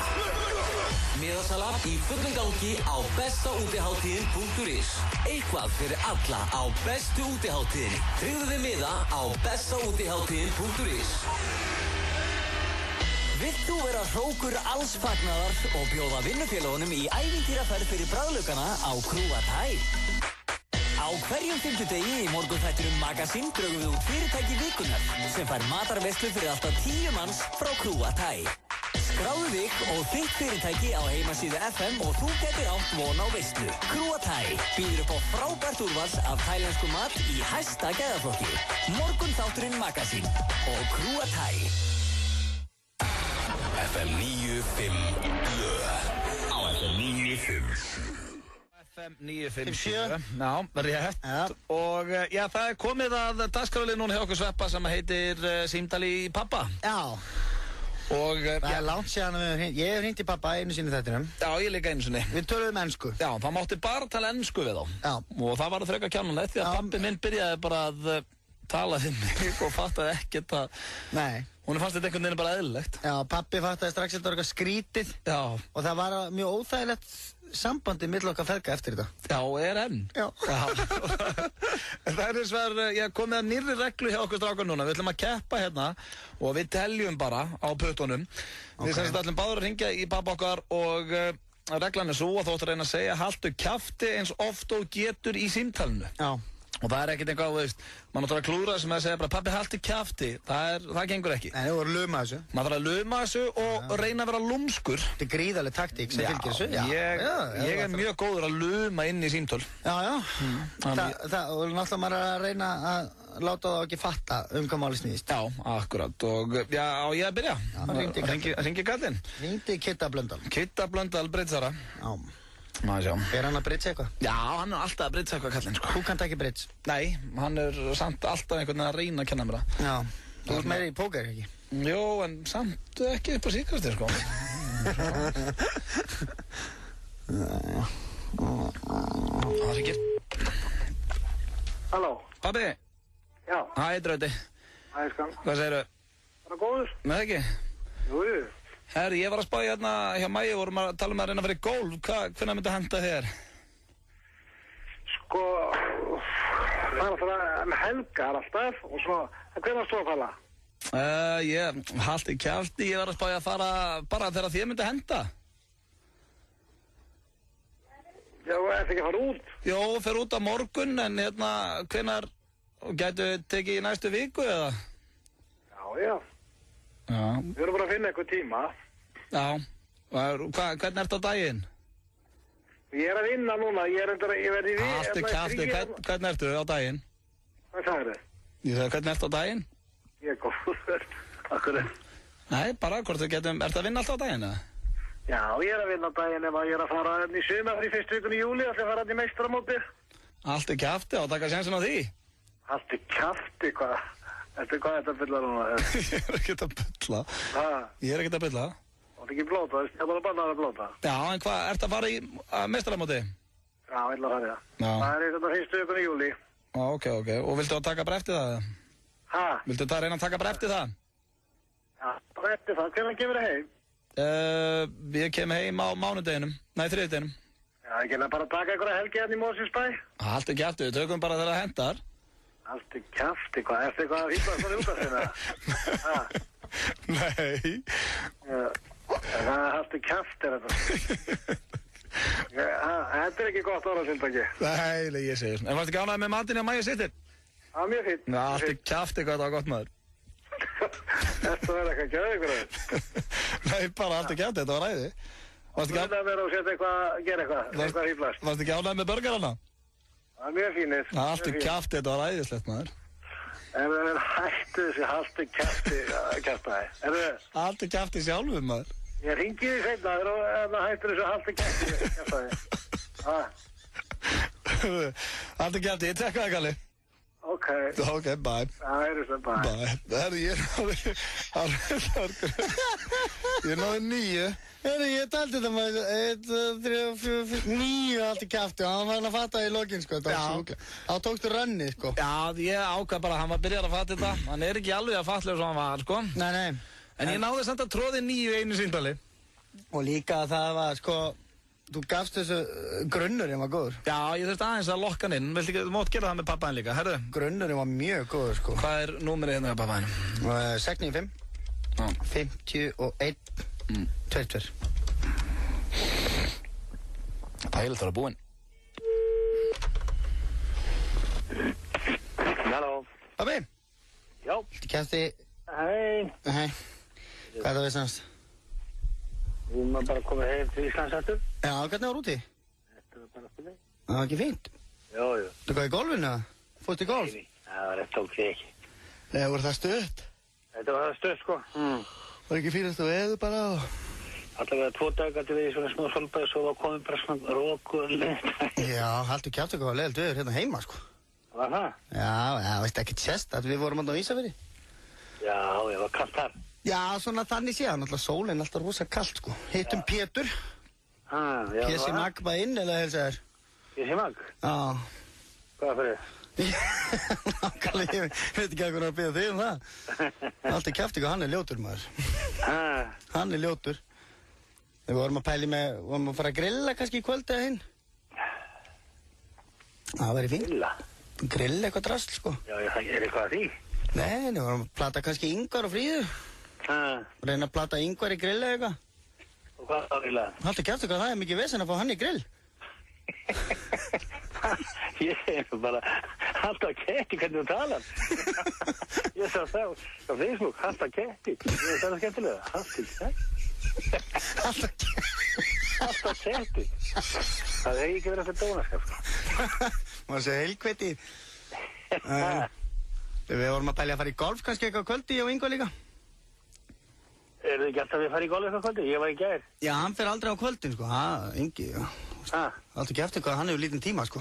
Miðasala í fullum gangi á bestaútiháttíðin.is. Eitthvað fyrir alla á bestu útiháttíðinni. Tryggðu þið miða á bestaútiháttíðin.is. Vilt þú vera hrókur alls fagnaðar og bjóða vinnufélagunum í ævintýraferð fyrir bragðlaukana á Krúa Thai? Á hverjum fimmtudegi í morgunþættinum Magazine drögum við út fyrirtæki vikunnar sem fær matarveislu fyrir alltaf 10 manns frá Krúa Thai. Skráðu þig og þitt fyrirtæki á heimasíðu FM og þú getur átt von á veislu. Krúa Thai býður upp á frábært úrvals af tælensku mat í hæsta gæðaflokki. Morgunþátturinn Magazine og Krúa Thai. FM 95 á FM 95 FM 957 rétt og það komið að dagskrálið núna hjá okkur Sveppa sem heitir Símtal í pappa. Já. Og það langt síðan ég hef hringt í pappa einu sinni í þættinum. Já, ég líka einu sinni. Við töluðum ensku. Já, það mátti bara tala ensku við þá. Já. Og það var frekar kjánulegt því að pabbi minn byrjaði bara að tala við mig og fattaði ekkert að hún fannst þetta einhvern veginn bara eðlilegt. Já, pabbi fattaði strax að þetta var eitthvað skrítið. Já. Og það var mjög óþægilegt sambandi milli okkar feðga eftir þetta. Já, enn. Já. Það eins og komið að nýrri reglu hjá okkur strákar núna. Við ætlum að keppa hérna og við teljum bara á puttunum. Við ætlum báður að hringja í pappa okkar og reglan svo að þú ættir að reyna að segja haltu kjafti eins oft og getur í símtalinu. Já. Og það ekkert eitthvað, maður náttúrulega klúðra sem að segja bara pabbi haltu kjafti, það gengur ekki. Nei, þú verður að luma þessu. Maður þarf að luma þessu og reyna að vera lúmskur. Þetta er gríðarleg taktík sem fylgir þessu. Ég mjög góður að luma inn í símtöl. Já. Það er náttúrulega maður að reyna að láta það ekki fatta hvað máli snýðist. Já, akkurat. Og á ég að byrja. Hringi kallinn. Hringdi Kitta Blöndal. Kitta Blöndal, britsara. Já. Er hann að bridge eitthvað? Já, hann er alltaf að bridge eitthvað kallinn, sko. Þú kannt ekki bridge? Nei, hann er samt alltaf einhvern veginn að reyna að kenna mér það. Já. Þú ert meiri í póker, ekki? Jó, en samt ekki upp á síðkastir, sko. Það er ekki. Halló. Pabbi? Já. Hæ, Drauti. Hæ, skan. Hvað segirðu? Bara góður. Með ekki? Jú. Herri, ég var að spája hérna hjá Mæju og vorum að tala að reyna að vera í gólf. Hvernig myndi að henda þér? Sko, það er alltaf helgar alltaf og svo, hvernig varst þú að fara? Ég haldi kjafti, ég var að spája að fara bara þegar þér myndi að henda. Já, ertu ekki að fara út? Jó, fer út á morgun, en hérna, hvenær gætu tekið í næstu viku eða? Já. Við erum bara að finna eitthvað tíma. Já. Hvernig ertu á daginn? Ég er að vinna núna. Ég verði við. Allt kjafti. Hvernig ertu á daginn? Hvað sagði þið? Ég sagði, hvernig ertu á daginn? Ég er góður. Akkur er. Nei, bara hvort þú getum. Ertu að vinna alltaf á daginn eða? Já, ég er að vinna á daginn ef ég er að fara í sumar í fyrstu vikunni í júli. Það er að fara í meistaramótið. Allt kjafti og taka sénsinn á því? Allt kjafti, hvað? Hvað er þetta að bylla núna? Ég er ekkert að bylla. Ég er ekkert að bylla. Það er ekki blóta, ég er bara bannað að blóta. Já, en hvað, ert að fara í meistaramóti? Já, ég ætla að fara í það. Það er eitthvað fyrstu vikunni í júli. Ok. Og viltu að taka bara eftir það? Hæ? Viltu að reyna að taka bara eftir það? Já, bara eftir það. Hvernig kemur það heim? Ég kem heim á mánudeginum. Nei, þriðjudeginum. Já, ekki bara taka einhverja helgi hérna í Mosfellsbæ? Haltu kjafti, við tökum bara þegar það hentar. Haltu kjafti, hvað? Ertu eitthvað að hýpa svona út af sinna? Nei. Haltu kjafti er þetta. Þetta er ekki gott orðasynntaki. Nei, ég segir. En varstu ekki ánægð með matinn á Maja City? Já, mjög fínt. Haltu kjafti, hvað það var gott maður. Þetta verður eitthvað að gera ykkur að Nei, bara haltu kjafti, þetta var ræði. Þú veit að vera og setja eitthvað, gera eitthvað hýplast. Varstu ekki ánægð með burgerana? Það er mjög fínir. Haltu kjafti, þetta var ræðislegt maður. En hættu þessi haltu kjafti kjaftaði. Haltu kjafti sjálfur maður. Ég ringi því seinna og hættu þessi haltu kjafti kjaftaði. Haltu kjafti, ég tekka það Kalli. Ok, bye. Það er þess að bye. Herri, ég náði 9. Herri, ég taldi þetta maður 1, 2, 3, 4, 5, 9 allt í kjafti og hann var hann að fatta í lokin sko. Þá tókstu rönni sko. Já, ég ákvað bara, hann var byrjar að fatta þetta. Hann er ekki alveg að fattlega svo hann var sko. Nei. En ég náði samt að tróði 9 í einu síndali. Og líka það var sko, þú gafst þessu grunnurinn var góður. Já, ég þurfti aðeins að lokka hann inn. Þú mátt gera það með pappaðin líka, herru. Grunnurinn var mjög góður sko. Hvað er númerið hérna með pappaðin? 695 51 22. Ægilt var að búinn. Halló. Pabbi? Já. Þú kæfti... Hei. Hei. Hvað er það við sannst? Við erum bara komið heim til Íslands aftur. Já, hvernig var úti? Þetta var bara spilið. Það var ekki fínt. Jú. Þú hvað í golfinu eða? Fórstu í golf? Það var rétt tók því ekki. Nei, voru það stutt? Þetta var það stöð sko. Var ekki fínast að veðu bara og... Allavega 2 dagar til við í svona smá svolbæði svo var komið bara svona rók og leitt. Já, haldur kjaftu hvað var leiðilt veður hérna heima sko. Var það? Já, veist ekki sérst að við vorum alltaf á Ísafirði. Já, ég var kallt þar. Já, svona þannig séðan, alltaf sólinn alltaf rosa kallt sko. Hittum Pétur. Já. Pési Magg bara inn eða helsa þér. Pési Magg? Já. Hvað fyrir? Nákvæmlega, ég veit ekki hvað að bíða þig það. Alltaf kjafti hvað hann ljótur maður. Hann ljótur. Við vorum að pæli með, vorum að fara að grilla kannski í kvöld eða hinn. Það væri fínt. Grilla eitthvað drasl sko. Já, er eitthvað að því? Nei, við vorum að plata kannski Ingvar og Fríðu. Reyna að plata Ingvar í grill eða eitthvað. Og hvað á grilla? Alltaf kjafti hvað það er mikið vesen að fá hann í grill. Ég segir nú bara, alltaf ketti hvernig þú talar. Ég sá það á Facebook, alltaf ketti. Það er skemmtilega, alltaf ketti. Það hefði ekki verið fyrir dónaskap. Má segja heilkveiti. Við vorum að pæli að fara í golf kannski eitthvað kvöldi, ég og Ingvar líka. Er þið ekki alltaf að fara í golf eitthvað kvöldi? Ég var í gær. Já, hann fer aldrei á kvöldin sko, Ingi, já. Alltaf ekki eftir hvað hann hefur lítinn tíma sko.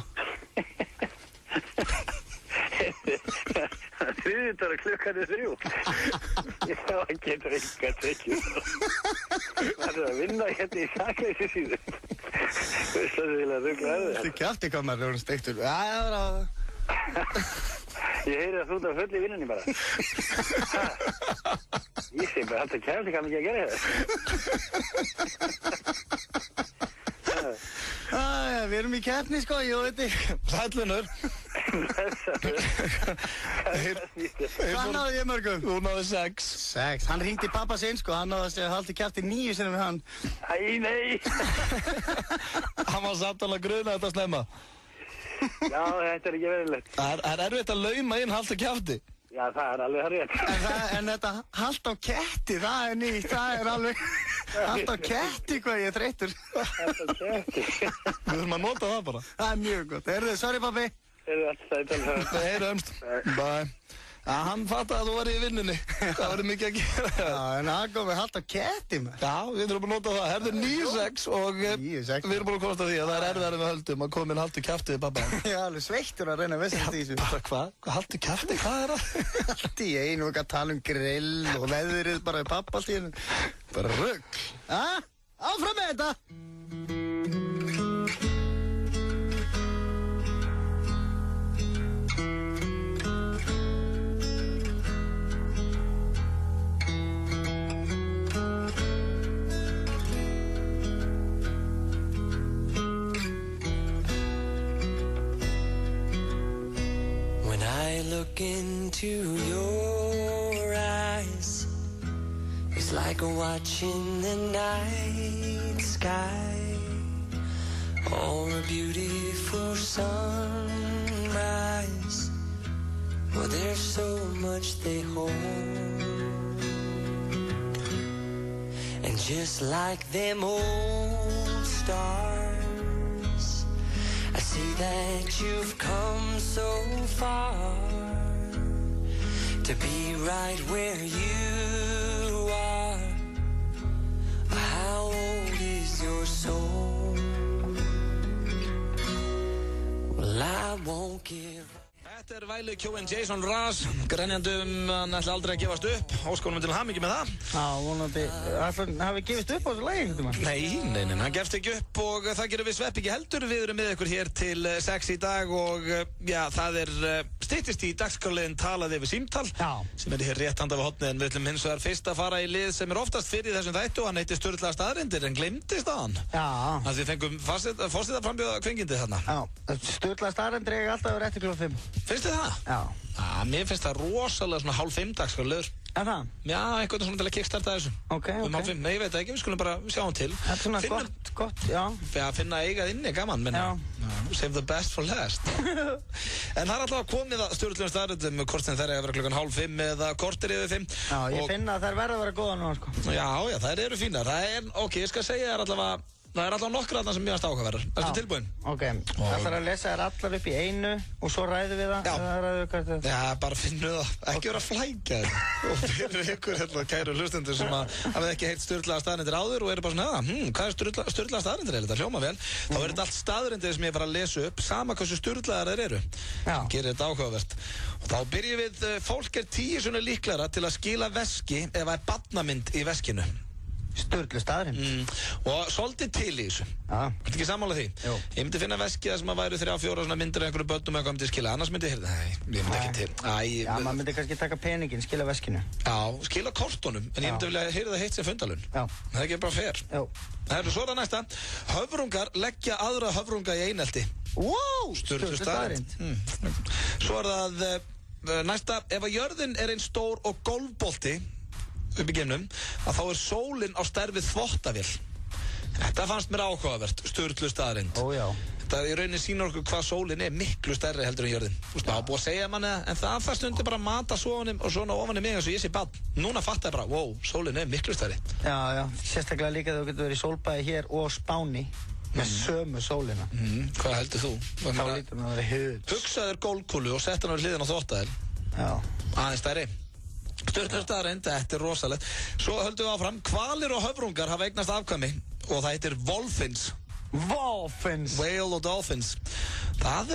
Þriðjudagur klukkan er 3. Ég sá að geta enga tekið. Það er að vinna hérna í sakleysi síðu. Þú veist það vilja rugla að það. Alltaf ekki eftir hvað maður er steiktur. Já, Ég heyri að þú ert að fulla í vinnunni bara. Ég segi bara alltaf kæft ekki að mikið að gera það. Við erum í keppni sko, ég veit ekki. Sælunur. Hvað náði ég mörgum? Þú náði 6. 6, hann ringdi pappa sinn sko, hann náði að haldi kæfti 9 sinnum við hann. Æ, nei. Hann var samt alveg grunað þetta snemma. Já, þetta er ekki verðilegt. Það er erfitt að lauma inn halda kjafti. Já, það er alveg rétt. En þetta halda á ketti, það er nýtt, það er alveg... Halda á ketti hvað ég er þreyttur. Halda á ketti. Við þurfum að nota það bara. Það er mjög gott. Sorry pabbi. Við heyrumst. Bye. Já, hann fattaði að þú var í vinnunni. Það var mikið að gera. Já, en það komið halda á ketti maður. Já, við þurfum að nota það. Herður 9-6 og við erum búin að komast að því að það er erfiðar við höldum að koma inn halda kjafti við pappa. Já, alveg sveittur að reyna að vissast í þessu. Bara hvað? Hvað halda kjafti? Hvað er það? Allt í einu og að tala grill og veðrið bara við pappa allt í einu. Bara rugl. Áfram með þetta! into your eyes is like watching the night sky or a beautiful sunrise. Well, there's so much they hold, and just like them old stars, I see that you've come so far to be right where you are. How old is your soul? Well, I won't give. Þetta Væli Kjóin Jason Mraz, grenjandum hann ætla aldrei að gefast upp, óskonum til hamingju með það. Já, vonandi, hafi gefist upp á þessu lagi einhvern veginn? Nei, hann gefst ekki upp og það gerum við Sveppi ekki heldur. Við erum með ykkur hér til 6 í dag og já, það styttist í dagskrárliðin talaði yfir símtal sem hér rétt handa við hotnið, en við ætlum hins vegar fyrst að fara í lið sem oftast fyrir þessum þættu og hann heitir Sturla staðreyndir en gleymdist á hann. Já. Þannig við fengum fórsettar frambjóða kveikindi þarna. Já, Sturla staðreyndir eiga alltaf verið eftir klukkan 5. Finnst þið það? Já. Mér finnst það rosalega svona 4:30 dagskrárliður. Er það? Já, einhvern veginn svona til að kickstarta þessu. Ok. 4:30, nei, ég veit ekki, við skulum bara sjá hann til. Þetta er svona gott, já. Já, finna eigað inni, gaman, menn. Já. Save the best for last. En það alltaf komið að Sturlunum staðreyndum, hvort sem þær eiga að vera klukkan 4:30 eða korter yfir 5. Já, ég finna að þær verða að vera góða núna, sko. Já, þær eru fínar. Ok, ég skal segja þér allavega. Það allavega nokkra þarna sem mjög áhugaverðar. Ertu tilbúin? Ok, það þarf að lesa þær allar upp í einu og svo ræðum við það? Já, bara finnu það. Ekki vera að flækja þér. Og fyrir ykkur kæru hlustendur sem hafið ekki heilt Sturlaða staðreyndir áður og eru bara svona, hvað er Sturlaða staðreyndir? Þetta hljóma vel. Þá er þetta allt staðreyndir sem ég var að lesa upp, sama hversu sturlaðar þeir eru. Já. Gerir þetta áhugavert. Og þá byrjum við, fólk 10 svona líklara til að skila veski ef það barnamynd í veskinu. Sturlu staðrind. Og svolítið til í þessu. Ertu ekki sammála því? Jú. Ég myndi finna veski það sem að væru 3-4 svona myndir af einhverju börnum eða hvað myndi skila. Annars myndi ég myndi ekki til. Já, maður myndi kannski taka peningin, skila veskinu. Já, skila kortunum. En ég myndi vilja heyra það heitt sem fundalun. Já. Það er ekki bara fair. Já. Það er svo það næsta. Höfrungar leggja aðra höfrunga í einelti. Wow, Sturlu staðrind. Svo er það næsta. Ef að jörðin er eins stór og golfbolti upp í geimnum, að þá er sólin á stærð við þvottavél. Þetta fannst mér áhugavert, Sturlu staðrind. Ó já. Þetta í rauninni sýnir okkur hvað sólin er miklu stærri heldur en jörðin. Þú veist, það var búið að segja manni, en það stundi bara að mata svona ofan í mig eins og ég sé barn. Núna fattar ég bara, wow, sólin er miklu stærri. Já, sérstaklega líka þegar þú getur verið í sólbæði hér og Spáni með sömu sólina. Hvað heldur þú? Þá lítur hún að vera huge. Hugsaður gólkúlu og sett hann á hliðina á þvottavél. Já. Aðeins stærri. Sturlu staðreynd, þetta er rosalegt. Svo höldum við áfram, hvalir og höfrungar hafa eignast afkvæmi og það heitir Wolfins. Wolfins? Whale og dolphins. Það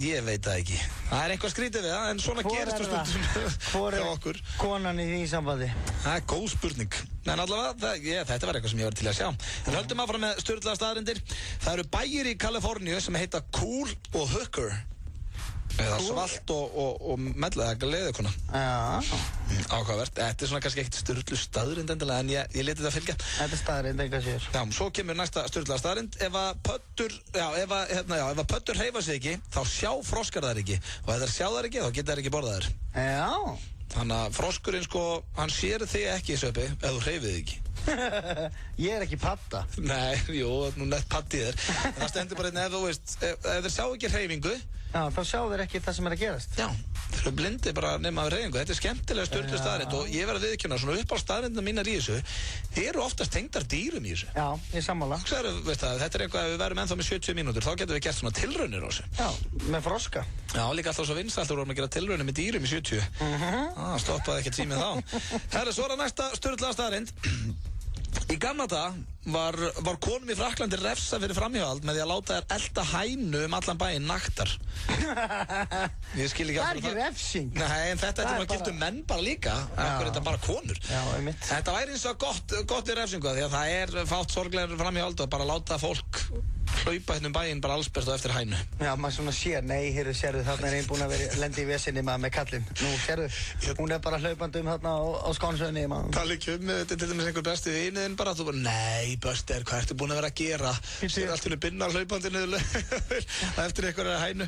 ég veit það ekki. Það er eitthvað skrítið við það, en svona gerist á stundum hjá okkur. Konan í því sambandi? Það er góð spurning. En allavega, þetta var eitthvað sem ég var til að sjá. En höldum áfram með Sturlaða staðreyndir. Það eru bæir í Kaliforníu sem heita Cool og Hooker. Eða svalt og meðlega gleðikona. Já. Áhugavert. Þetta er svona kannski ekkert Sturlu staðreynd endilega, en ég leti það fylgja. Þetta er staðreynd, eitthvað sér. Já, svo kemur næsta Sturlaða staðreynd. Ef að pöttur hreyfa sig ekki, þá sjá froskar þær ekki. Og ef þær sjá þær ekki, þá geta þær ekki borðað þær. Já. Þannig að froskurinn, hann sér þig ekki, Sveppi, ef þú hreyfið þig ekki. Ég er ekki patta. Nei, jú, nú nett patti þér. En það stendur bara ef þú veist, ef þeir sjá ekki hreyfingu. Já, þá sjá þeir ekki það sem er að gerast. Já, þeir eru blindi bara nema af hreyfingu. Þetta er skemmtilega Sturlu staðreynd og ég verð að viðurkenna svona upp á staðreyndina mínar í þessu. Þeir eru oftast tengdar dýrum í þessu. Já, ég sammála. Þetta er eitthvað að við verðum ennþá með 70 mínútur, þá getum við gert svona tilraunir á þessu. Já, með froska. Já, líka alltaf svo vinsælt vorum að gera tilraunir með dýrum í 70. Stoppaði ekki tímið þá. Herra, svo er það næsta Sturlaða staðreynd. Í gamla dag var konum í Frakklandi refsa fyrir framhjáhald með því að láta þær elta hænu allan bæinn naktar. Ég skil ekki það er ekki refsing. Nei, en þetta er bara gilt menn bara líka. Akkur er þetta bara konur. Já, einmitt. Þetta væri eins og gott í refsingu því að það er fátt sorglegur framhjáhald og bara láta fólk hlaupa hérna bæinn bara allsbert og eftir hænu. Já, maður svona sér, nei, sérðu, þarna er einn búinn að vera lendi í vesinni maður með kallinn. Nú, sérðu, hún er bara hlaupandi þarna á Skánsöðinni, maður. Það líka til dæmis einhver besti viniðinn bara, þú bara, nei, Nei, Buster, hvað ertu búin að vera að gera? Sér allt fyrir binna hlaupandi niður eftir ykkur hænu.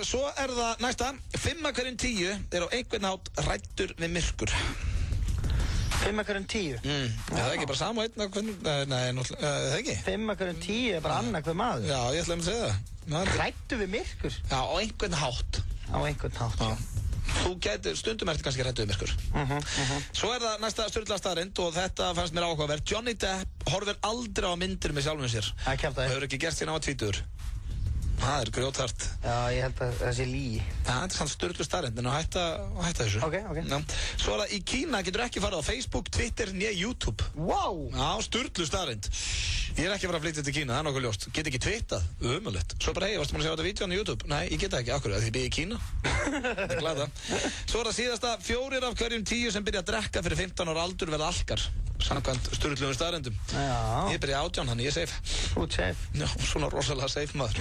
Svo það næsta, 5 af hverjum 10 á einhvern hátt hræddur við myrkur. 5 af hverjum 10? Það er ekki bara sama einn af hverjum... Nei, það ekki. 5 af hverjum 10 bara annar hver maður? Já, ég ætlaði að segja það. Hræddur við myrkur? Já, á einhvern hátt. Á einhvern hátt, já. Þú gætir, stundum ertu kannski hræddur við myrkur. Svo það næsta sturla staðreynd og þetta fannst mér áhugavert. Johnny Depp horfir aldrei á myndir með sjálfum sér. Það er kjaftaði. Og hefur ekki gert síðan á 20. Það er grjóthart. Já, ég held að það sé lygi. Það er svona sturlu staðreynd, en að hætta þessu. Ok. Já. Svo það í Kína getur ekki farið á Facebook, Twitter, né YouTube. Wow! Já, sturlu staðreynd. Ég er ekki að fara að flytja til Kína, það er nokkuð ljóst. Get ekki twittað, ömulegt. Svo bara, varstu búin að sjá þetta vídeónu á YouTube? Nei, ég get það ekki, akkur, því ég byrja í Kína. Það er glada. Svo það síðasta, 4 af hverjum 10 sem byrja að drekka fyrir 15 ára aldur verða alkar. Samkvæmt sturluðum staðreyndum. Já. Ég byrja 18, þannig ég er safe. Þú ert safe. Já, svona rosalega safe maður.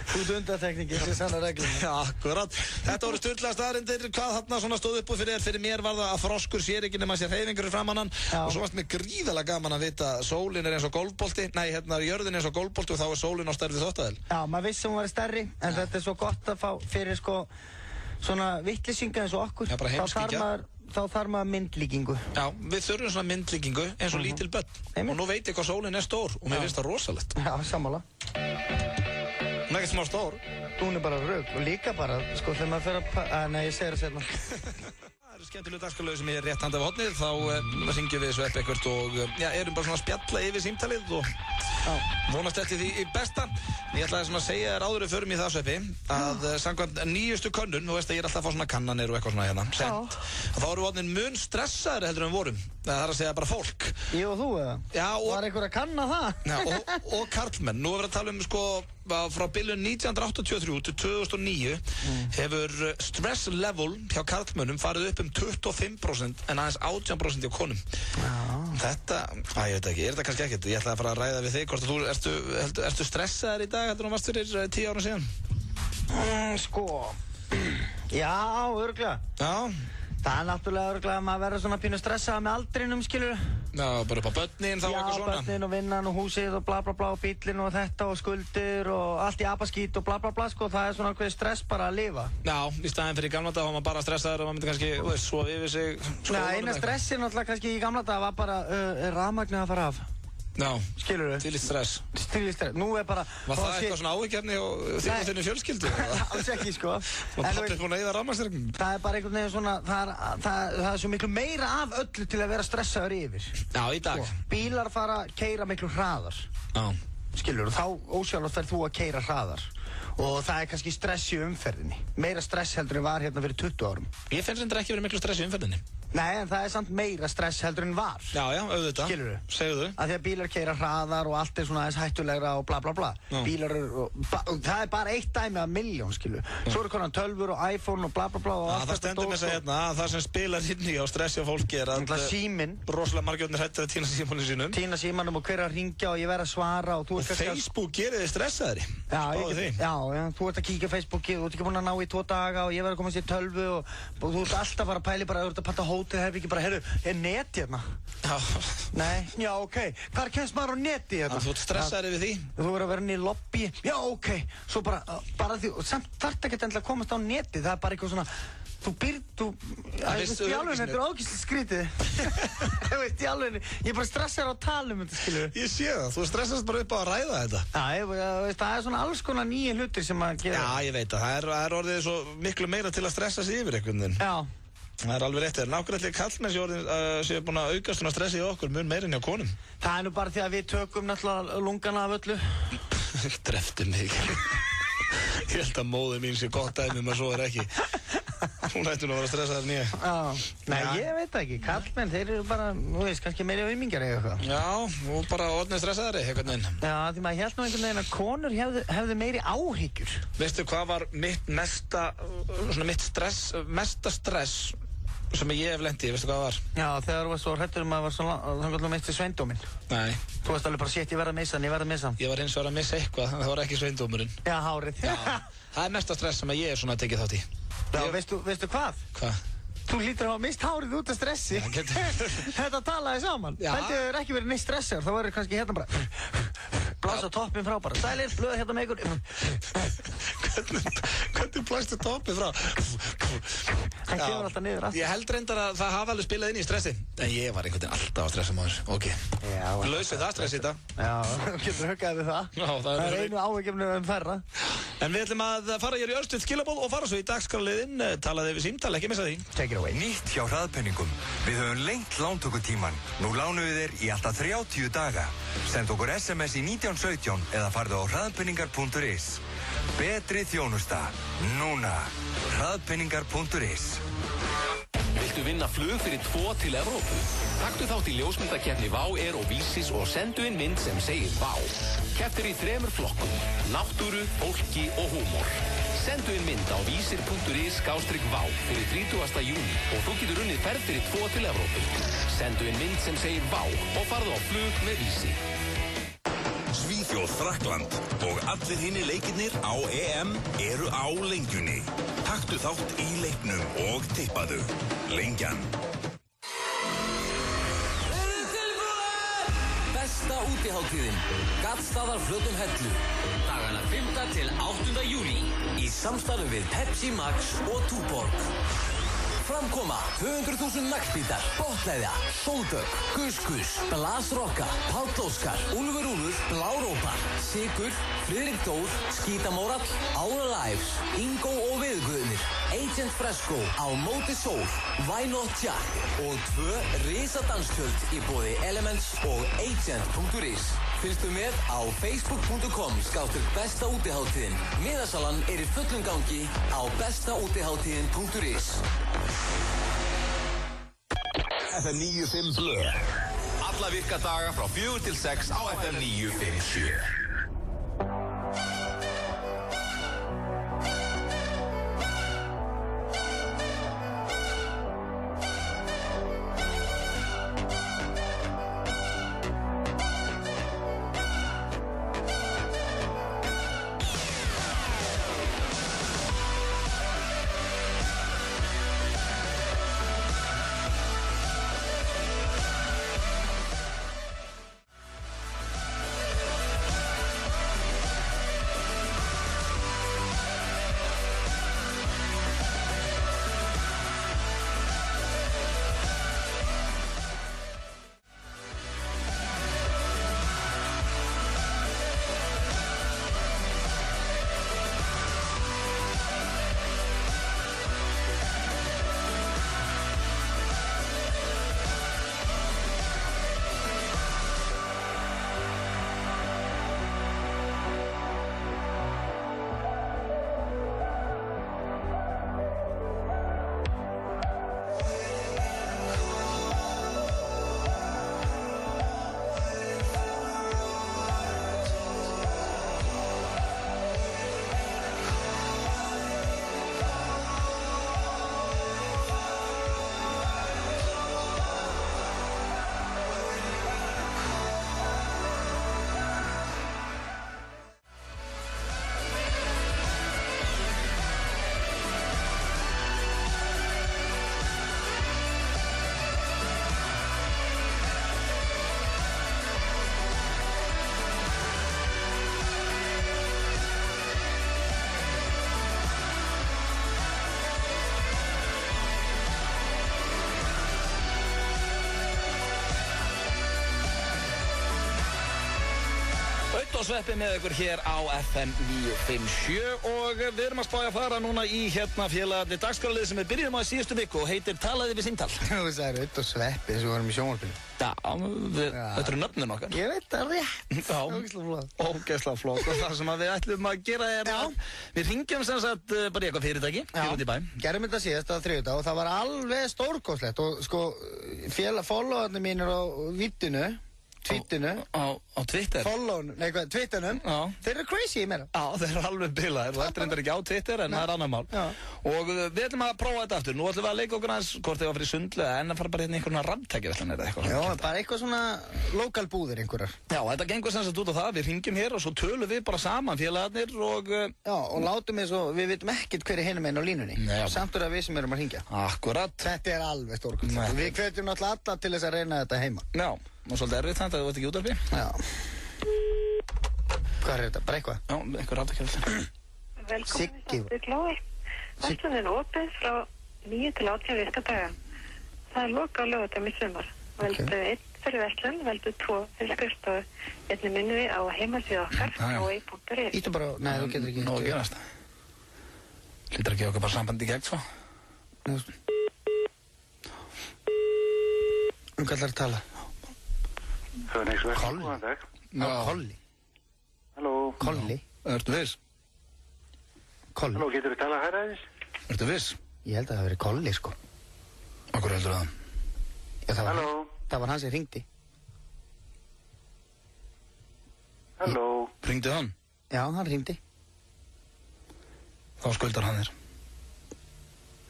Þú ert undantekningin sem sannar reglum. Já, akkurat. Þetta voru sturlaðar staðreyndir. Hvað þarna svona stóð upp fyrir þér? Fyrir mér var það að froskur sér ekki nema sér hreyfingur framan hann. Og svo varst mér gríðalega gaman að vita að sólin er eins og golfbolti. Nei, jörðin er eins og golfbolti og þá er sólin á stærð við þvottavél. Já, maður vissi hún var stærri, en þetta er svo gott að fá fyrir svona vitlýsingar eins og okkur. Já, bara heimskingja. Þá þarf maður myndlíkingu. Já, við þurfum svona myndlíkingu eins og lítil börn. Og nú veit ég hvað sólin er stór og mér finnst það rosalegt. Já, sammála. Hún er ekki smá stór. Hún er bara rugl og líka bara, þegar maður fer að... Nei, ég segir það sérna. Það eru skemmtilegu dagskrárlög sem ég er rétt handað af hotnið. Þá syngjum við Sveppi ekkert og erum bara svona að spjalla yfir símtalið og vonast eftir því besta. Ég ætlaði svona að segja þér áður við förum í það, Sveppi, að samkvæmt nýjustu könnun, þú veist að ég er alltaf að fá svona kannanir og eitthvað svona hérna, sent. Þá erum við orðin mun stressaðri heldur en við vorum. Það er að segja bara fólk. Ég og þú eða? Já, og... Var einhver að kanna það? Já, og karlmenn. Nú er verið að tala frá byrjun 1983 til 2009 hefur stress level hjá karlmönnum farið upp 25% en aðeins 18% hjá konum. Þetta, ég veit ekki, er þetta kannski ekkert? Ég ætlaði að fara að ræða við þig hvort að þú ertu stressaður í dag heldur þú varst fyrir 10 árum síðan? Já, örugglega. Já. Það er náttúrulega örugglega að maður verður svona pínu stressað með aldrinum, skilur. Já, bara upp á börnin þá eitthvað svona. Já, börnin og vinnan og húsið og bla bla bla og bíllinn og þetta og skuldir og allt í apaskít og bla bla bla, það er svona eitthvað stress bara að lifa. Já, í staðinn fyrir gamla dag var maður bara stressaður og maður myndi kannski, þú veist, sofa yfir sig. Já, eina stressin náttúrulega kannski í gamla dag var bara, er rafmagnið að fara af? Já, skilur þú? Þvílíkt stress. Þvílíkt stress, nú er bara... Var það eitthvað svona áhyggjefni og þinni fjölskyldu? Alls ekki, sko. Og pappið búin að eyða rafmagnsreikningum? Það er bara einhvern veginn svona, það er svo miklu meira af öllu til að vera stressaður yfir. Já, í dag. Bílar fara að keyra miklu hraðar. Já. Skilur þú, þá ósjálfrátt ferð þú að keyra hraðar. Og það er kannski stress í umferðinni. Meira stress heldur en var hérna fyrir 20 árum. Ég finnst þetta ekki verið miklu stress í umferðinni. Nei, en það er samt meira stress heldur en var. Já, auðvitað. Skilur þú? Segðu. Að því að bílar keyra hraðar og allt er svona aðeins hættulegra og bla bla bla. Bílar það er bara eitt dæmi af milljón, skilur. Svo eru konar tölvur og iPhone og bla bla bla og allt það stendur með þess að hérna, það sem spilar inn í á stressi á fólki er að síminn. Rosalega margjóðnir hættir að týna símanum sínum. Týna símanum og hver að ringja og ég verð að svara og þú ert kannski Facebook gerir þig stressaðri. Já, þú ert að kíkja Facebookið, þú ert ekki búin að ná í 2 daga og ég verð að koma sér tölvu og þú ert alltaf að fara að pæli bara, þú ert að panta hótelherbergi bara, heyrðu, er net hérna? Já. Nei, já, ok. Hvar kemst maður á neti hérna? Þú ert stressaðri við því? Þú verður að vera inn í lobby. Já, ok. Svo bara því, samt þarft ekki endilega að komast á neti, það er bara eitthvað svona, þú veist í alveg, þetta er ógeðslega skrítið. Þú veist í alveg, ég er bara stressaður á að tala þetta, skilur. Ég sé það, þú stressast bara upp á að ræða þetta. Já, það er svona alls konar nýja hlutir sem maður gerir. Já, ég veit það er orðið svo miklu meira til að stressa sig yfir einhvern veginn. Já. Það er alveg rétt, nákvæmlega kallmenn séu búin að aukast svona stressi í okkur mun meira en hjá konum. Það er nú bara því að við tökum náttúrulega lungana af öllu. Drefti mig. Ég held að móðir mín sé gott dæmi, maður svo er ekki. Hún ætti nú að vera stressaðar en ég. Nei, ég veit ekki. Kallmenn, þeir eru bara, þú veist, kannski meiri aumingar eða eitthvað. Já, og bara orðnið stressaðari, einhvern veginn. Já, því maður held nú einhvern veginn að konur hefðu meiri áhyggjur. Veistu hvað var mitt stress sem ég hef lent í, veistu hvað það var? Já, þegar þú varst svo hrættur maður var svo þannig að þú misti sveindóminn. Nei. Þú varst alveg bara shit, ég verð að missa hann. Ég var hins vegar að missa eitthvað, það var ekki sveindómurinn. Já, hárið. Já, það er mesta stress sem ég er svona tekið þátt í. Já, veistu hvað? Hvað? Þú lítur að hafa mist hárið út af stressi. Þetta talaði saman. Heldur þau ekki verið neitt stressar, þá verður kannski hérna bara blása toppinn frá bara. Sælir, blöð hérna með ykkur. Hvernig blæstu toppinn frá? Það kemur alltaf niður aftur. Ég held reyndar að það hafa alveg spilað inn í stressi. En ég var einhvern veginn alltaf á stressum áður. Ok. Lausið það stressi þetta. Já, þú getur huggaðið við það. Já, það er einu áhugjefnum færra. En við ætlum að fara hér í örstuð skilaból og fara svo í dagskrárliðinn. Talaði við símtal, ekki missa því. Take it away. Nýtt hjá hraðpenningum. Við höfum lengt lántökutíman. Nú lánum við þér í alltaf 30 daga. Send okkur SMS í 1917 eða farðu á hraðpenningar.is. Betri þjónusta. Núna. Hraðpenningar.is. Viltu vinna flug fyrir 2 til Evrópu? Taktu þátt í ljósmyndakeppni Vá Air og Vísis og sendu inn mynd sem segir Vá. Kepptir í 3 flokkum: náttúru, fólki og húmor. Sendu inn mynd á vísir.is/vá fyrir 30. júní og þú getur unnið ferð fyrir 2 til Evrópu. Sendu inn mynd sem segir Vá og farðu á flug með Vísi. Svíþjóð, Frakkland og allir hinni leikirnir á EM eru á lengjunni. Taktu þátt í leiknum og tippaðu. Lengjan. Besta útihátíðin, Gaddstaðarflötum Hellu. Dagana 5. til 8. júlí í samstarfi við Pepsi Max og Túborg. Framkoma 200.000 naglbítar, Botleðja, Sóldögg, Gus, Blasrokka, Páll Óskar, Úlfur, Blárópar, Sigur, Friðrik Dór, Skítamórall, Ára Lives, Ingo og Viðguðnir, Agent Fresco, Á móti sól, Why Not Jack og 2 risadanstjöld í boði Elements og Agent.is. Fylgstu með á facebook.com/besta útihátíðin. Miðasalan er í fullum gangi á bestaútihátíðin.is. FM 95 Blöð. Alla virka daga frá 4 til 6 á FM 957. og Sveppi með ykkur hér á FM 957 og við erum að spája að fara núna í félagarnir dagskrárlið sem við byrjum á í síðustu viku og heitir Talaði við símtal. Þú sagði Rutt og Sveppi eins og við varum í sjónvarpinu. Já, þetta eru nöfnin okkar. Ég veit það rétt. Já, ógeðslega flott og það sem við ætlum að gera er að við ringjum sem sagt bara í eitthvað fyrirtæki hér út í bæ. Gerðum þetta síðast á þriðjudag og það var alveg stórkostlegt og sko followarnir mínir á víddinu tweetinu. Á Twitter? Follownu, nei hvað, tweetunum. Já. Þeir eru crazy í mér. Já, þeir eru alveg bilaðir. Þú ættir reyndar ekki á Twitter, en það er annar mál. Já. Og við ætlum að prófa þetta aftur. Nú ætlum við að leika okkur aðeins hvort þið var fyrir sundlega en að fara bara hérna einhverjum rafntækjaverslanir eða eitthvað. Já, bara eitthvað svona lokal búðir einhverjar. Já, þetta gengur sem sagt út á það. Við hringjum hér og svo tölum við bara saman félagarnir og... Já, og látum eins og við vitum ekkert hver er hinum einn á línunni. Samt er það við sem erum að hringja. Akkurat. Þetta er alveg stórkvæmt. Við hvetjum náttúrulega alla til þess að reyna þetta heima. Já, og svolítið erfitt þannig að þú ert ekki útvarpi. Já. Hvað er þetta? Bara eitthvað? Já, eitthvað rafntækjaverslan. Velkomin í Sandvík Lói. Verslunin er opið frá 9 til 18 virka daga. Það er loka á laugardaginn í sumar. Veldu 1 fyrir verslun, veldu 2 fyrir skrifstofu. Einnig minnum við á heimasíðu okkar loi.is. Ítu bara, nei þú getur ekki. Nó að gerast það. Lítur að gefa okkur bara sambandi í gegn svo. Hvað ætlar að tala? Það er neins verð. Góðan dag. Já, Kolli. Halló. Kolli. Ertu viss? Kolli. Halló, getur við talað hæra aðeins? Ertu viss? Ég held að það hafi verið Kolli, sko. Akkur heldur það? Já, Halló. Það var hann sem hringdi. Halló. Hringdi hann? Já, hann hringdi. Þá skuldar hann þér.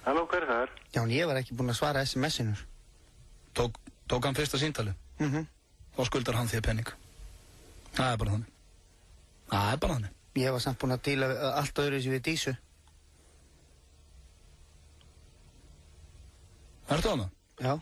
Halló, hver er það? Já, en ég var ekki búinn að svara SMS-inu. Tók hann fyrsta símtalið? Þá skuldar hann þér penning. Það er bara þannig. Það er bara þannig. Ég var samt búinn að díla allt öðru sem við Dísu. Ertu þarna? Já.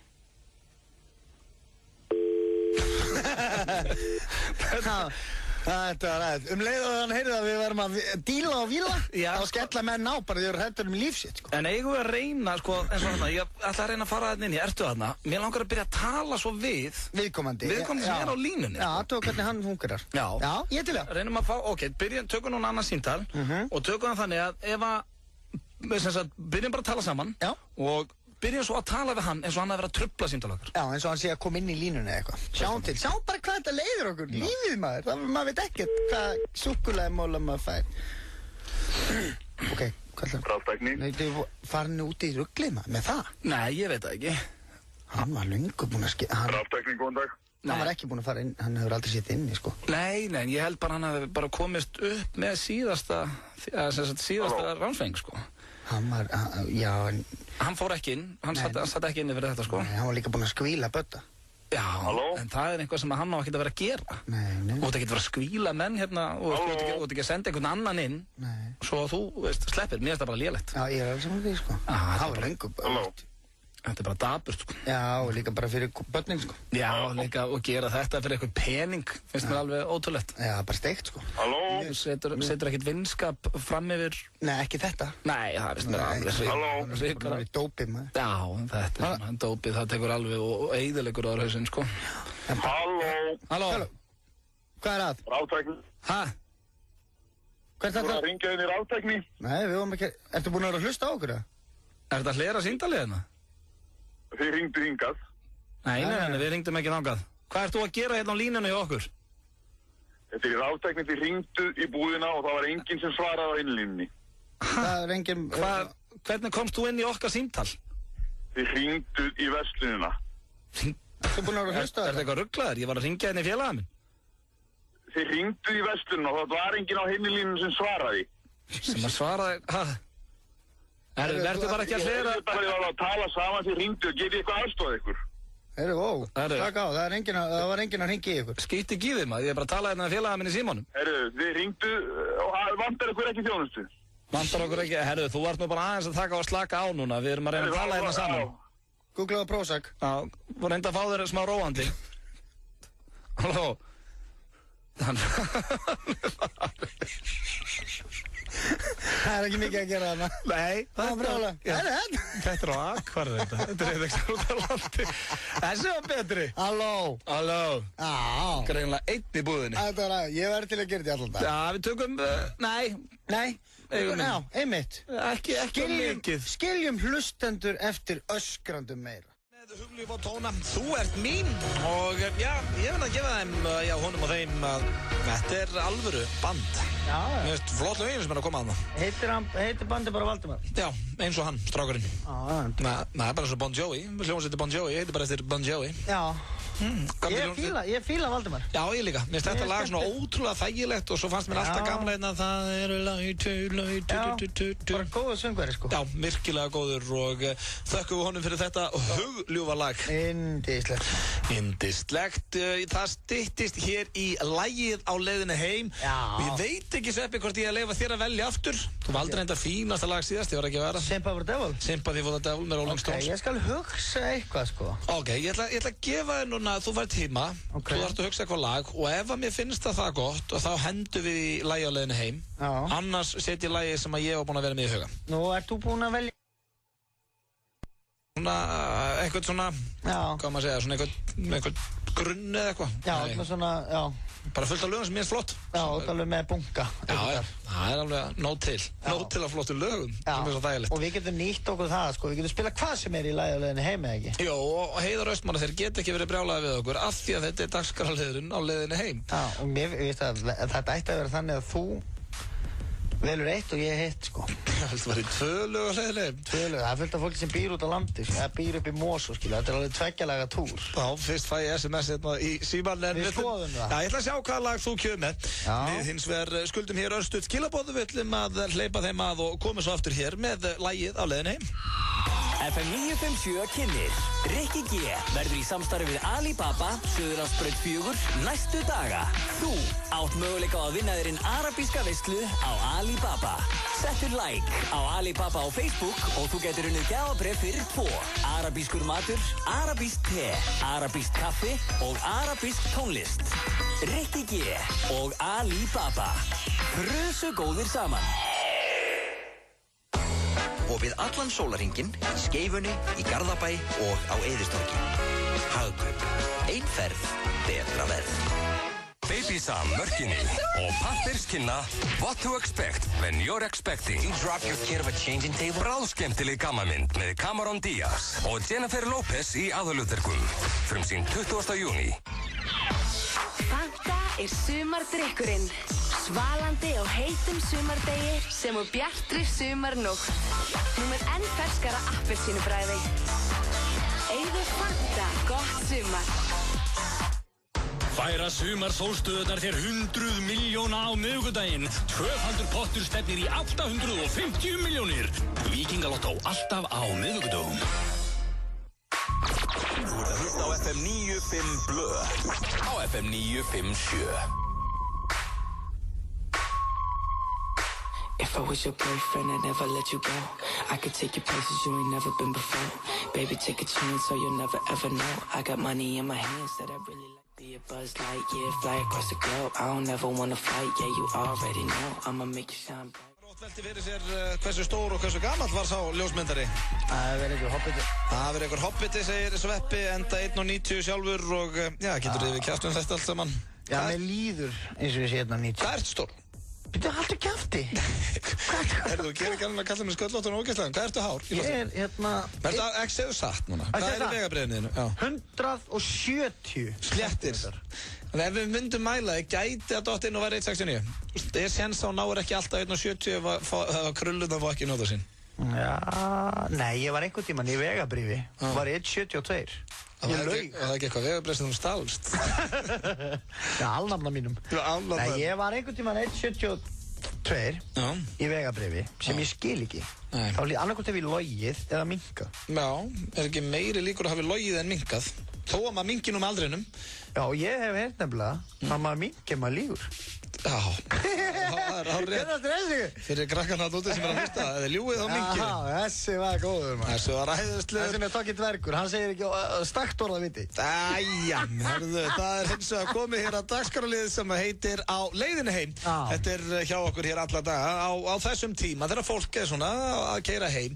Þetta var ræðið. Leið og hann heyrði að við varum að díla og víla, þá skella menn á bara því að hættur lífsitt, sko. En eigum við að reyna, sko, eins og þarna, ég ætla að reyna að fara þarna inn í, ertu þarna? Mér langar að byrja að tala svo við viðkomandi sem er á línunni. Já, tók hvernig hann fungerar. Já, ég til það. Reynum að fá, ok, tökum núna annað síntal og tökum það þannig að ef að, sem sagt, byrjum bara að tala saman og byrjum svo að tala við hann eins og hann að vera að trufla símtal okkar. Já, eins og hann sé að koma inn í línunni eða eitthvað. Sjáum bara hvað þetta leiðir okkur. Lífið maður, maður veit ekkert hvað súkkulaðimóla maður fær. Ok, hvað er það? Ráftækni. Nei, þið farin út í ruglið maður með það? Nei, ég veit það ekki. Hann var löngu búinn að Ráftækni, góðan dag. Hann var ekki búinn að fara inn, hann hefur aldrei sitt inni, sko. Nei, ég held bara hann hefði bara komist upp með síðasta ránsfeng, sko. Hann var, já... Hann fór ekki inn, hann satt ekki inni fyrir þetta, sko. Nei, hann var líka búinn að skvíla Bödda. Já, en það er eitthvað sem hann á ekkert að vera að gera. Nei. Þú ert ekkert að vera að skvíla menn hérna og þú ert ekki að senda einhvern annan inn. Nei. Svo þú, veist, sleppir, mér er þetta bara lélegt. Já, ég er alveg saman því, sko. Það var löngu. Þetta er bara daburt, sko. Já, og líka bara fyrir börnin, sko. Já, líka og gera þetta fyrir eitthvað pening, finnst mér alveg ótrúlegt. Já, bara steikt, sko. Halló? Setur ekkert vinskap fram yfir... Nei, ekki þetta. Nei, það finnst mér alveg... Halló? Það var í dópið, maður. Já, þetta er svona dópið, það tekur alveg og eyðileggur á hausinn, sko. Halló? Hvað er að? Ráftækni. Hæ? Hvað er þetta? Þú voru að ringja inn í ráftækni? Nei, við vorum ekki... Ertu búin að vera að hlusta á okkur, eða? Er þetta að hlera síndalið hérna? Þið ringdu hingað. Nei, við ringdum ekki þangað. Hvað ert þú að gera hérna á línunni hjá okkur? Þetta er í ráftækni, þið ringdu í búðina og það var enginn sem svaraði á innlínunni. Það er enginn... Hvernig komst þú inn í okkar símtal? Þið ringdu í verslunina. Ertu búin að vera að hlusta á þetta? Er þetta eitthvað rugglaður? Ég var að ringja hérna í félaga minn. Þið ringdu í verslunina og það var enginn á innlínunni sem svaraði. Sem að svaraði... Hæ? Verður bara ekki að hlera... Það var að tala saman, þið ringdu og getið eitthvað aðstofað ykkur. Takk á, það var enginn að ringi í ykkur. Skýtt ekki í þig maður, ég er bara að tala hérna með félaga minn í símanum. Þið ringdu og vantar ykkur ekki þjónustu. Vantar okkur ekki, þú ert nú bara aðeins að taka og slaka á núna, við erum að reyna að tala hérna saman. Googlaðu Prozac. Já, voru enda að fá þér smá róandi. Halló. Það er ekki mikið að gera þarna. Nei, það er bráðlega. Þetta er á Akvarði þetta er eitthvað út af landi. Þessi var betri. Halló. Já. Greinlega einn í búðinni. Þetta er að, ég verði til að gera þetta alltaf. Já, við tökum, nei. Já, einmitt. Ekki mikið. Skiljum hlustendur eftir öskrandum meira. Huglíf og tóna, þú ert mín og já, ég vil að gefa þeim, honum og þeim að þetta er alvöru band. Já. Mér finnst flott lögin sem er að koma að það. Heitir bandi bara Valdimar? Já, eins og hann, strákurinn. Já. Það er bara eins og Bon Jovi, hljómsveitir Bon Jovi, heitir bara eftir Bon Jovi. Já. Ég fíla Valdimar. Já, ég líka. Mér finnst þetta lag svona ótrúlega þægilegt og svo fannst mér alltaf gamla hérna það eru bara góður söngveri sko. Já, virkilega góður og þökkum við honum fyrir þetta hugljúfa lag. Yndislegt. Það styttist hér í lagið á leiðinni heim. Og ég veit ekki, Sveppi, hvort ég að leyfa þér að velja aftur. Þú valdir enda fínasta lag síðast, ég var ekki að vera. Sympathy for the Devil. Sympathy for the Devil með Rolling Stones. Ok, ég skal hugsa eitthvað sko. Ok, ég ætla að gefa þér núna, þú fær tíma, þú þarfst að hugsa eitthvað lag og ef að mér finnst það gott og þá hendum við í lagi á leiðinni heim. Annars set ég lagi sem að ég var búinn að vera með í huga. Nú, ert þú búinn að velja? Eitthvað svona, hvað maður segja, svona eitthvað grunn eða eitthvað. Já, eitthvað svona, já. Bara fullt af lögum sem ég finnst flott. Já, alveg með bunga. Já, það er alveg nóg til. Nóg til að flottu lögum, sem er svo þægilegt. Og við getum nýtt okkur það, sko. Við getum spilað hvað sem er í lagi á leiðinni heim, eða ekki? Jó, og Heiðar Austmann, þeir geta ekki verið brjálaði við okkur af því að þetta er dagskrárliðurinn á leiðinni heim. Já, og mér veist að þetta ætti að vera þannig að þú velur eitt og ég hitt, sko. Það var í 2 lög á leiðinni heim. 2 lög, það er fullt af fólki sem býr út á landi, það býr upp í Mosó, skilu. Þetta er alveg 2-laga túr. Já, fyrst fæ ég SMS hérna í símann. Við skoðum það. Já, ég ætla að sjá hvaða lag þú kemur með. Við hins vegar skuldum hér örstuð skilaboðu, við ætlum að hleypa þeim að og komum svo aftur hér með lagið á leiðinni heim. FM 957 kynnir Rikki G verður í samstarfi við Alibaba, Suðurlandsbraut 4 næstu daga. Þú átt möguleika á að vinna þér inn arabíska veislu á Alibaba. Settur like á Alibaba á Facebook og þú getur unnið gjafabréf fyrir 2. Arabískur matur, arabískt te, arabískt kaffi og arabísk tónlist. Rikki G og Alibaba. Frösu góðir saman. Og við allan sólarhringinn, í Skeifunni, í Garðabæ og á Eiðistorgi. Hagkaup. Ein ferð, betra verð. Baby Sam, Mörkinni og Pappirskynna What to expect when you're expecting. You drop your kid of a changing table. Bráðskemmtileg gammamynd með Cameron Diaz og Jennifer Lopez í aðalhlutverkum. Frumsýnd 20. júní. Fanta er sumardrykkurinn. Svalandi og heitum sumardegi sem og bjartri sumarnótt. Nú með enn ferskara appelsínubræði. Eigðu Fanta gott sumar. Færa sumarsólstöðunar þér 100 milljóna á miðvikudaginn. 200 pottur stefnir í 850 milljónir. Víkingalottó alltaf á miðvikudagum. Þú ert að hlusta á FM 95 Blö. Á FM 957. If I was your boyfriend, I'd never let you go. I could take you places you ain't never been before. Baby, take a chance so you'll never ever know. I got money in my hands that I really like. Be a Buzz Lightyear, fly across the globe. I don't ever wanna fight, yeah, you already know. I'ma make you shine bright. Velti fyrir sér hversu stór og hversu gamall var sá ljósmyndari? Það verður einhver hobbiti. Það verður einhver hobbiti, segir Sveppi, enda 1,90 sjálfur og já, getur þið við kjaftum þetta allt saman. Já, mér líður eins og ég sé 1,90. Hvað ert stór? Býttu haldur kjafti. Herðu, þú gerir ekki alveg að kalla mig sköllóttan og ógæslegan. Hvað ertu hár? Ég er hérna... Verður það ekki segðu satt núna? Hvað er í vegabréfinu þínu? 170. Sléttir. Ef við myndum mæla þig, gæti að dotta inn og væri 1,69. Það er séns á náður ekki alltaf 1,70 ef að krullunar fá ekki nota sín. Já, nei, ég var einhvern tímann í vegabrífi. Var 1,72. Ég laug. Og það er ekki eitthvað vegabréf sem þú stálst. Já, alnafna mínum. Nei, ég var einhvern tímann 1,72 í vegabrífi sem ég skil ekki. Þá líði annarkvæmt ef ég logið eða minkað. Já, er ekki meiri líkur að hafi logið en minkað. Þó að maður mingi um aldrinum. Já, ég hef heyrt nefnilega að maður mingi maður lígur. Já, það er hárið. Þetta stressið. Fyrir krakkarna úti sem er að hlusta, eða ljúið á minginu. Já, þessi var góður maður. Þessi var ræðislegur. Þessi með tokkið dvergur, hann segir ekki stakt orða viti. Æja, hörðu, það er hins vegar komið hér að dagskrárliðið sem heitir Á leiðinni heim. Þetta er hjá okkur hér alla daga á þessum tíma þegar fólk er svona að keyra heim.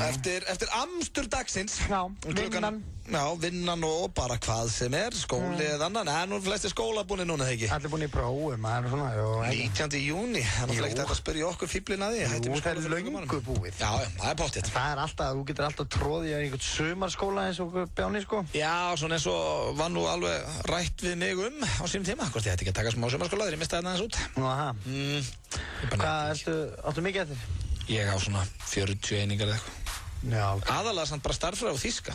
Eftir amstur dagsins. Já, vinnan. Já, vinnan og bara hvað sem er, skóli eða annan. Það er nú flestir skólabúnir núna, þegar ekki? Allir búin í prófum, það er svona, 19. júni, það er náttúrulega ekkert að spyrja okkur fíblin að því. Jú, það er löngu búið. Já, það er pottþétt. Það er alltaf, þú getur alltaf tróðið í einhvern sumarskóla eins og Bjáni, sko. Já, svona eins og var nú alveg rætt við mig á sínum tíma. Hvort ég ætti ekki að taka smá sumarskóla þegar ég mistaði aðeins út. Nú, aha. Hvað, áttu mikið eftir? Ég á svona 40 einingar eða eitthvað. Já. Aðalega samt bara starffræði og þýska.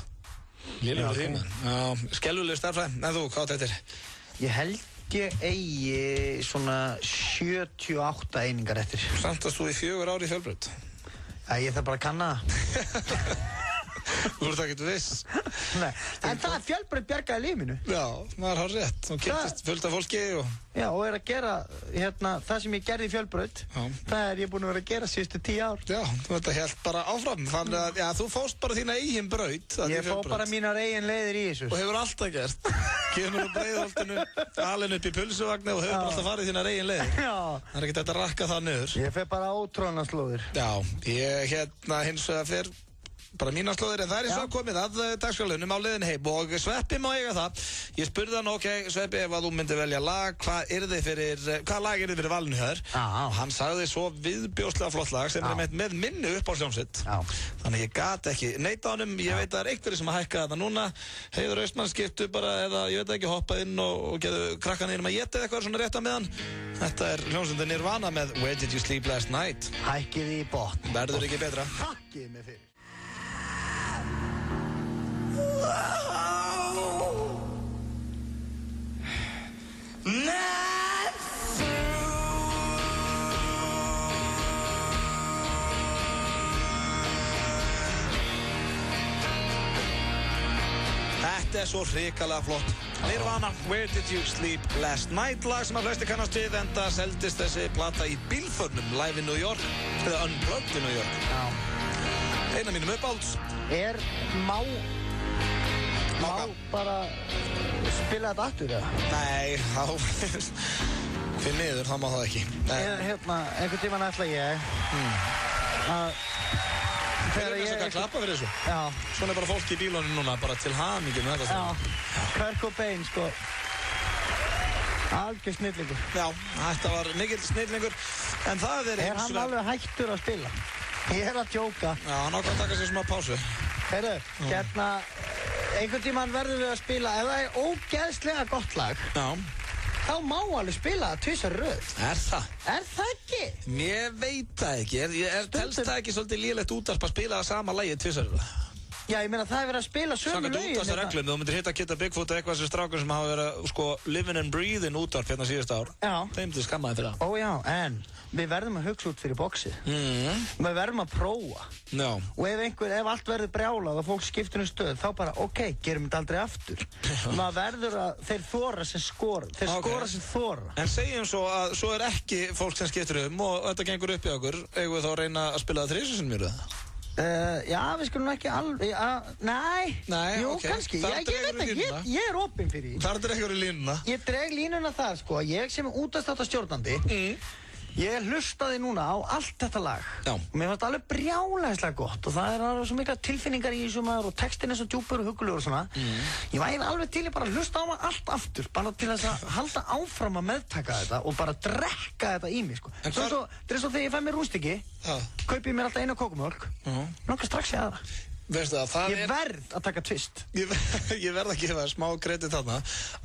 Lélegur þín. Já, skelfileg stærðfræði. En þú, hvað þetta er? Ég held ég eigi svona 78 einingar eftir. Samt að þú í 4 ár í Fjölbraut. Já, ég þarf bara að kanna það. Þú ert ekkert viss. Nei, en það er Fjölbraut bjargaði lífinu. Já, maður har rétt. Þú kynntist fullt af fólki og... Já, og er að gera, það sem ég gerði í Fjölbraut, það er ég búinn að vera að gera síðustu 10 ár. Já, þetta hélt bara áfram. Þannig að, já, þú fóst bara þína eigin braut. Ég fó bara mínar eigin leiðir í þessu. Og hefur alltaf gert. Kemur úr Breiðholtinu, alinn upp í pulsuvagni og hefur bara alltaf farið þínar eigin leiðir. Já. Það er ekkert þetta að rakka það niður. Ég fer bara ótrúlega slóðir. Já, ég hins vegar fer bara mínar slóðir, en það er eins og komið að dagskrálunum á leiðin heim og Sveppi má eiga það. Ég spurði hann, ok, Sveppi, ef að þú myndir velja lag, hvað lag er þið fyrir valinu hér? Og hann sagði svo viðbjóðslega flott lag sem er með minni upp á hljómsveit. Þannig ég gat ekki neita honum. Ég veit að það er einhverju sem að hækka þetta núna. Heiður Austmann skiptu bara, eða ég veit ekki, hoppað inn og geðu krakkan inn að geta eitthvað svona rétt á meðan. Þetta er hljómsveitin Nirvana með Where Did You Sleep Last Night? Hækkið í botn. Verður ekki betra. Hækkið mig fyrir. Þetta er svo hrikalega flott. Nirvana, Where Did You Sleep Last Night, lag sem að flesti kannast við, enda seldist þessi plata í bílförnum live in New York, eða Unplugged in New York. Já. Eina mínum uppálds. Má bara spila þetta aftur, eða? Nei, fyrir miður, þá má það ekki. Einhvern tímann ætla ég að... Þegar ég ekki að klappa fyrir þessu. Já. Svona er bara fólk í bílunum núna, bara til hamingju með þetta. Já, Kurt Cobain, sko. Algjör snillingur. Já, þetta var mikill snillingur, en það er... Er hann alveg hættur að spila? Ég er að djóka. Já, hann ákvað að taka sér smá pásu. Heyrðu, einhvern tímann verðum við að spila, ef það er ógeðslega gott lag, þá má alveg spila það tvisvar röð. Er það? Er það ekki? Ég veit það ekki. Telst það ekki svolítið lélegt útvarp að spila það sama lagi tvisvar röð? Já, ég meina það er verið að spila sömu lögin. Samkvæmt útvarpsreglum, þú myndir hitta Kitta Bigfoot eða eitthvað sem strákur sem hafa verið, sko, living and breathing útvarp hérna síðust ár. Já. Þeim myndir skammaði fyrir það. Ó já, en við verðum að hugsa út fyrir boxið. Við verðum að prófa. Já. Og ef allt verður brjálað og fólk skiptir stöð, þá bara, ok, gerum þetta aldrei aftur. Maður verður að þeir þora sem skora. Þeir skora sem þora. En segjum svo að svo er ekki fólk sem skiptir og þetta gengur upp í okkur. Eigum við þá að reyna að spila það 3 sinnum í röð? Já, við skulum ekki alveg, jú, kannski, ég veit ekki, ég er opinn fyrir því. Þar dregur í línuna? Ég dreg línuna þar, sko, ég sem er útastáttarstjórnandi, ég hlustaði núna á allt þetta lag. Já. Og mér fannst alveg brjálæðislega gott og það er svo mikla tilfinningar í þessu maður og textin er svo djúpur og huggulegur og svona. Ég væri alveg til að bara hlusta á maður allt aftur, bara til þess að halda áfram að meðtaka þetta og bara drekka þetta í mig, sko. Það er svo þegar ég fæ mér rúnstykki, kaupi ég mér alltaf eina kókumjólk, langar strax í aðra. Veistu það, ég verð að taka tvist. Ég verð að gefa það smá kredit þarna.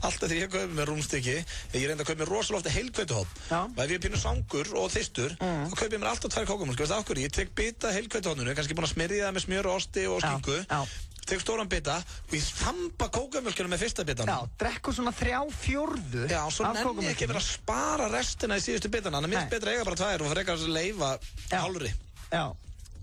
Alltaf þegar ég kaupi mér rúmstykki, ég reyndi að kaupa mér rosalega ofta heilhveituhorn. Og ef ég er pínu svangur og þyrstur, þá kaupi ég mér alltaf 2 kókumjólk. Veistu af hverju? Ég tek bita heilhveituhorninu, kannski búin að smyrja það með smjör og osti og skinku. Tek stóran bita og ég þamba kókumjólkinu með fyrsta bitanum. Já, drekku svona 3/4. Já, svo nenni ég ekki verið að spara restina í síðustu bitana. Þannig að mér betra eiga bara 2 og frekar að leyfa hálfri. Já.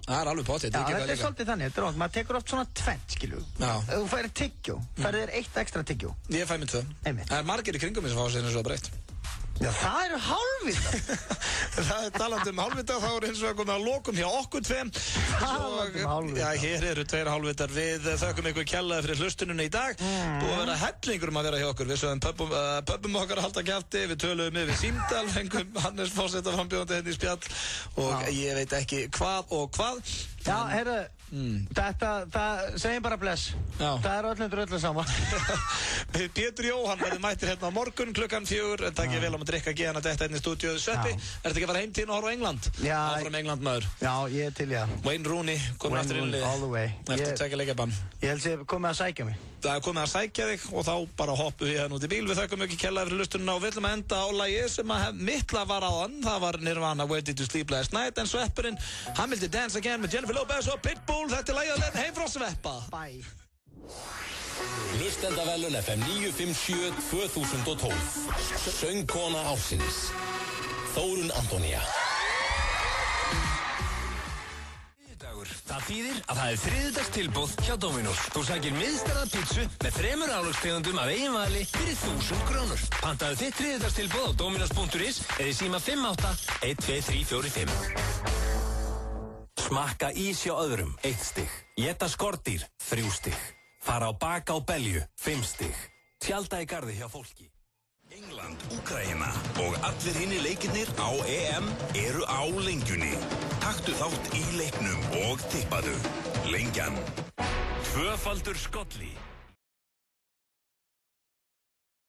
Það er alveg potið. Já, þetta er svolítið þannig, þetta er ótt. Maður tekur oft svona 2, skilju. Já. Þú færir tyggjó, færið þér 1 ekstra tyggjó. Ég fæ mér 2. Einmitt. Það er margir í kringum mig sem fá sér eins og breytt. Já, það eru hálfvita. Það er talandi hálfvita, þá er eins og komið að lokum hjá okkur 2. Talandi hálfvita. Já, hér eru 2 hálfvitar. Við þökkum ykkur kjallaði fyrir hlustununa í dag. Búið að vera hellingur að vera hjá okkur. Við sögum pöppum okkar að halda kjafti. Við töluðum yfir símtal, fengum Hannes Fórseta frambjóðandi hérna í spjall og ég veit ekki hvað og hvað. Já, heyrðu, það segjum bara bless. Já. Það er öllum dröllu saman. Pétur Jóhann verður mættir hérna á morgun klukkan 4. Takk ég vel að drikka geðan að þetta hérna í stúdíu. Sveppi, ertu ekki að fara heim til og horfa á England? Já. Áfram England maður. Já, ég er til í það. Wayne Rooney, komin aftur inn all the way. Eftir tvekja leikjabann. Ég held að komið að sækja mig. Það er komið að sækja þig og þá bara hoppum við hérna út í bíl. Við þökkum ekki kjallaði fyrir hlustununa og við ætlum að enda á lagi sem að mittla var áðan. Það var Nirvana, Where Did You Sleep Last Night, en Sveppurinn, hann vildi Dance Again með Jennifer Lopez og Pitbull. Þetta er lagið að heim frá Sveppa. Bye. Hlustendaverðlaun FM 957 2012. Söngkona ársins Þórunn Antonía. Það þýðir að það þriðjudagstilboð hjá Dominos. Þú sækir miðstærða pítsu með 3 álagstegundum af eigin vali fyrir 1000 krónur. Pantaðu þitt þriðjudagstilboð á dominos.is eða í síma 58-12345. Smakka ís hjá öðrum 1 stig. Éta skordýr 3 stig. Fara á baka á belju 5 stig. Tjalda í garði hjá fólki. England, Úkraína og allir hinni leikirnir á EM eru á Lengjunni. Taktu þátt í leiknum og tippaðu. Lengjan. Tvöfaldur skolli.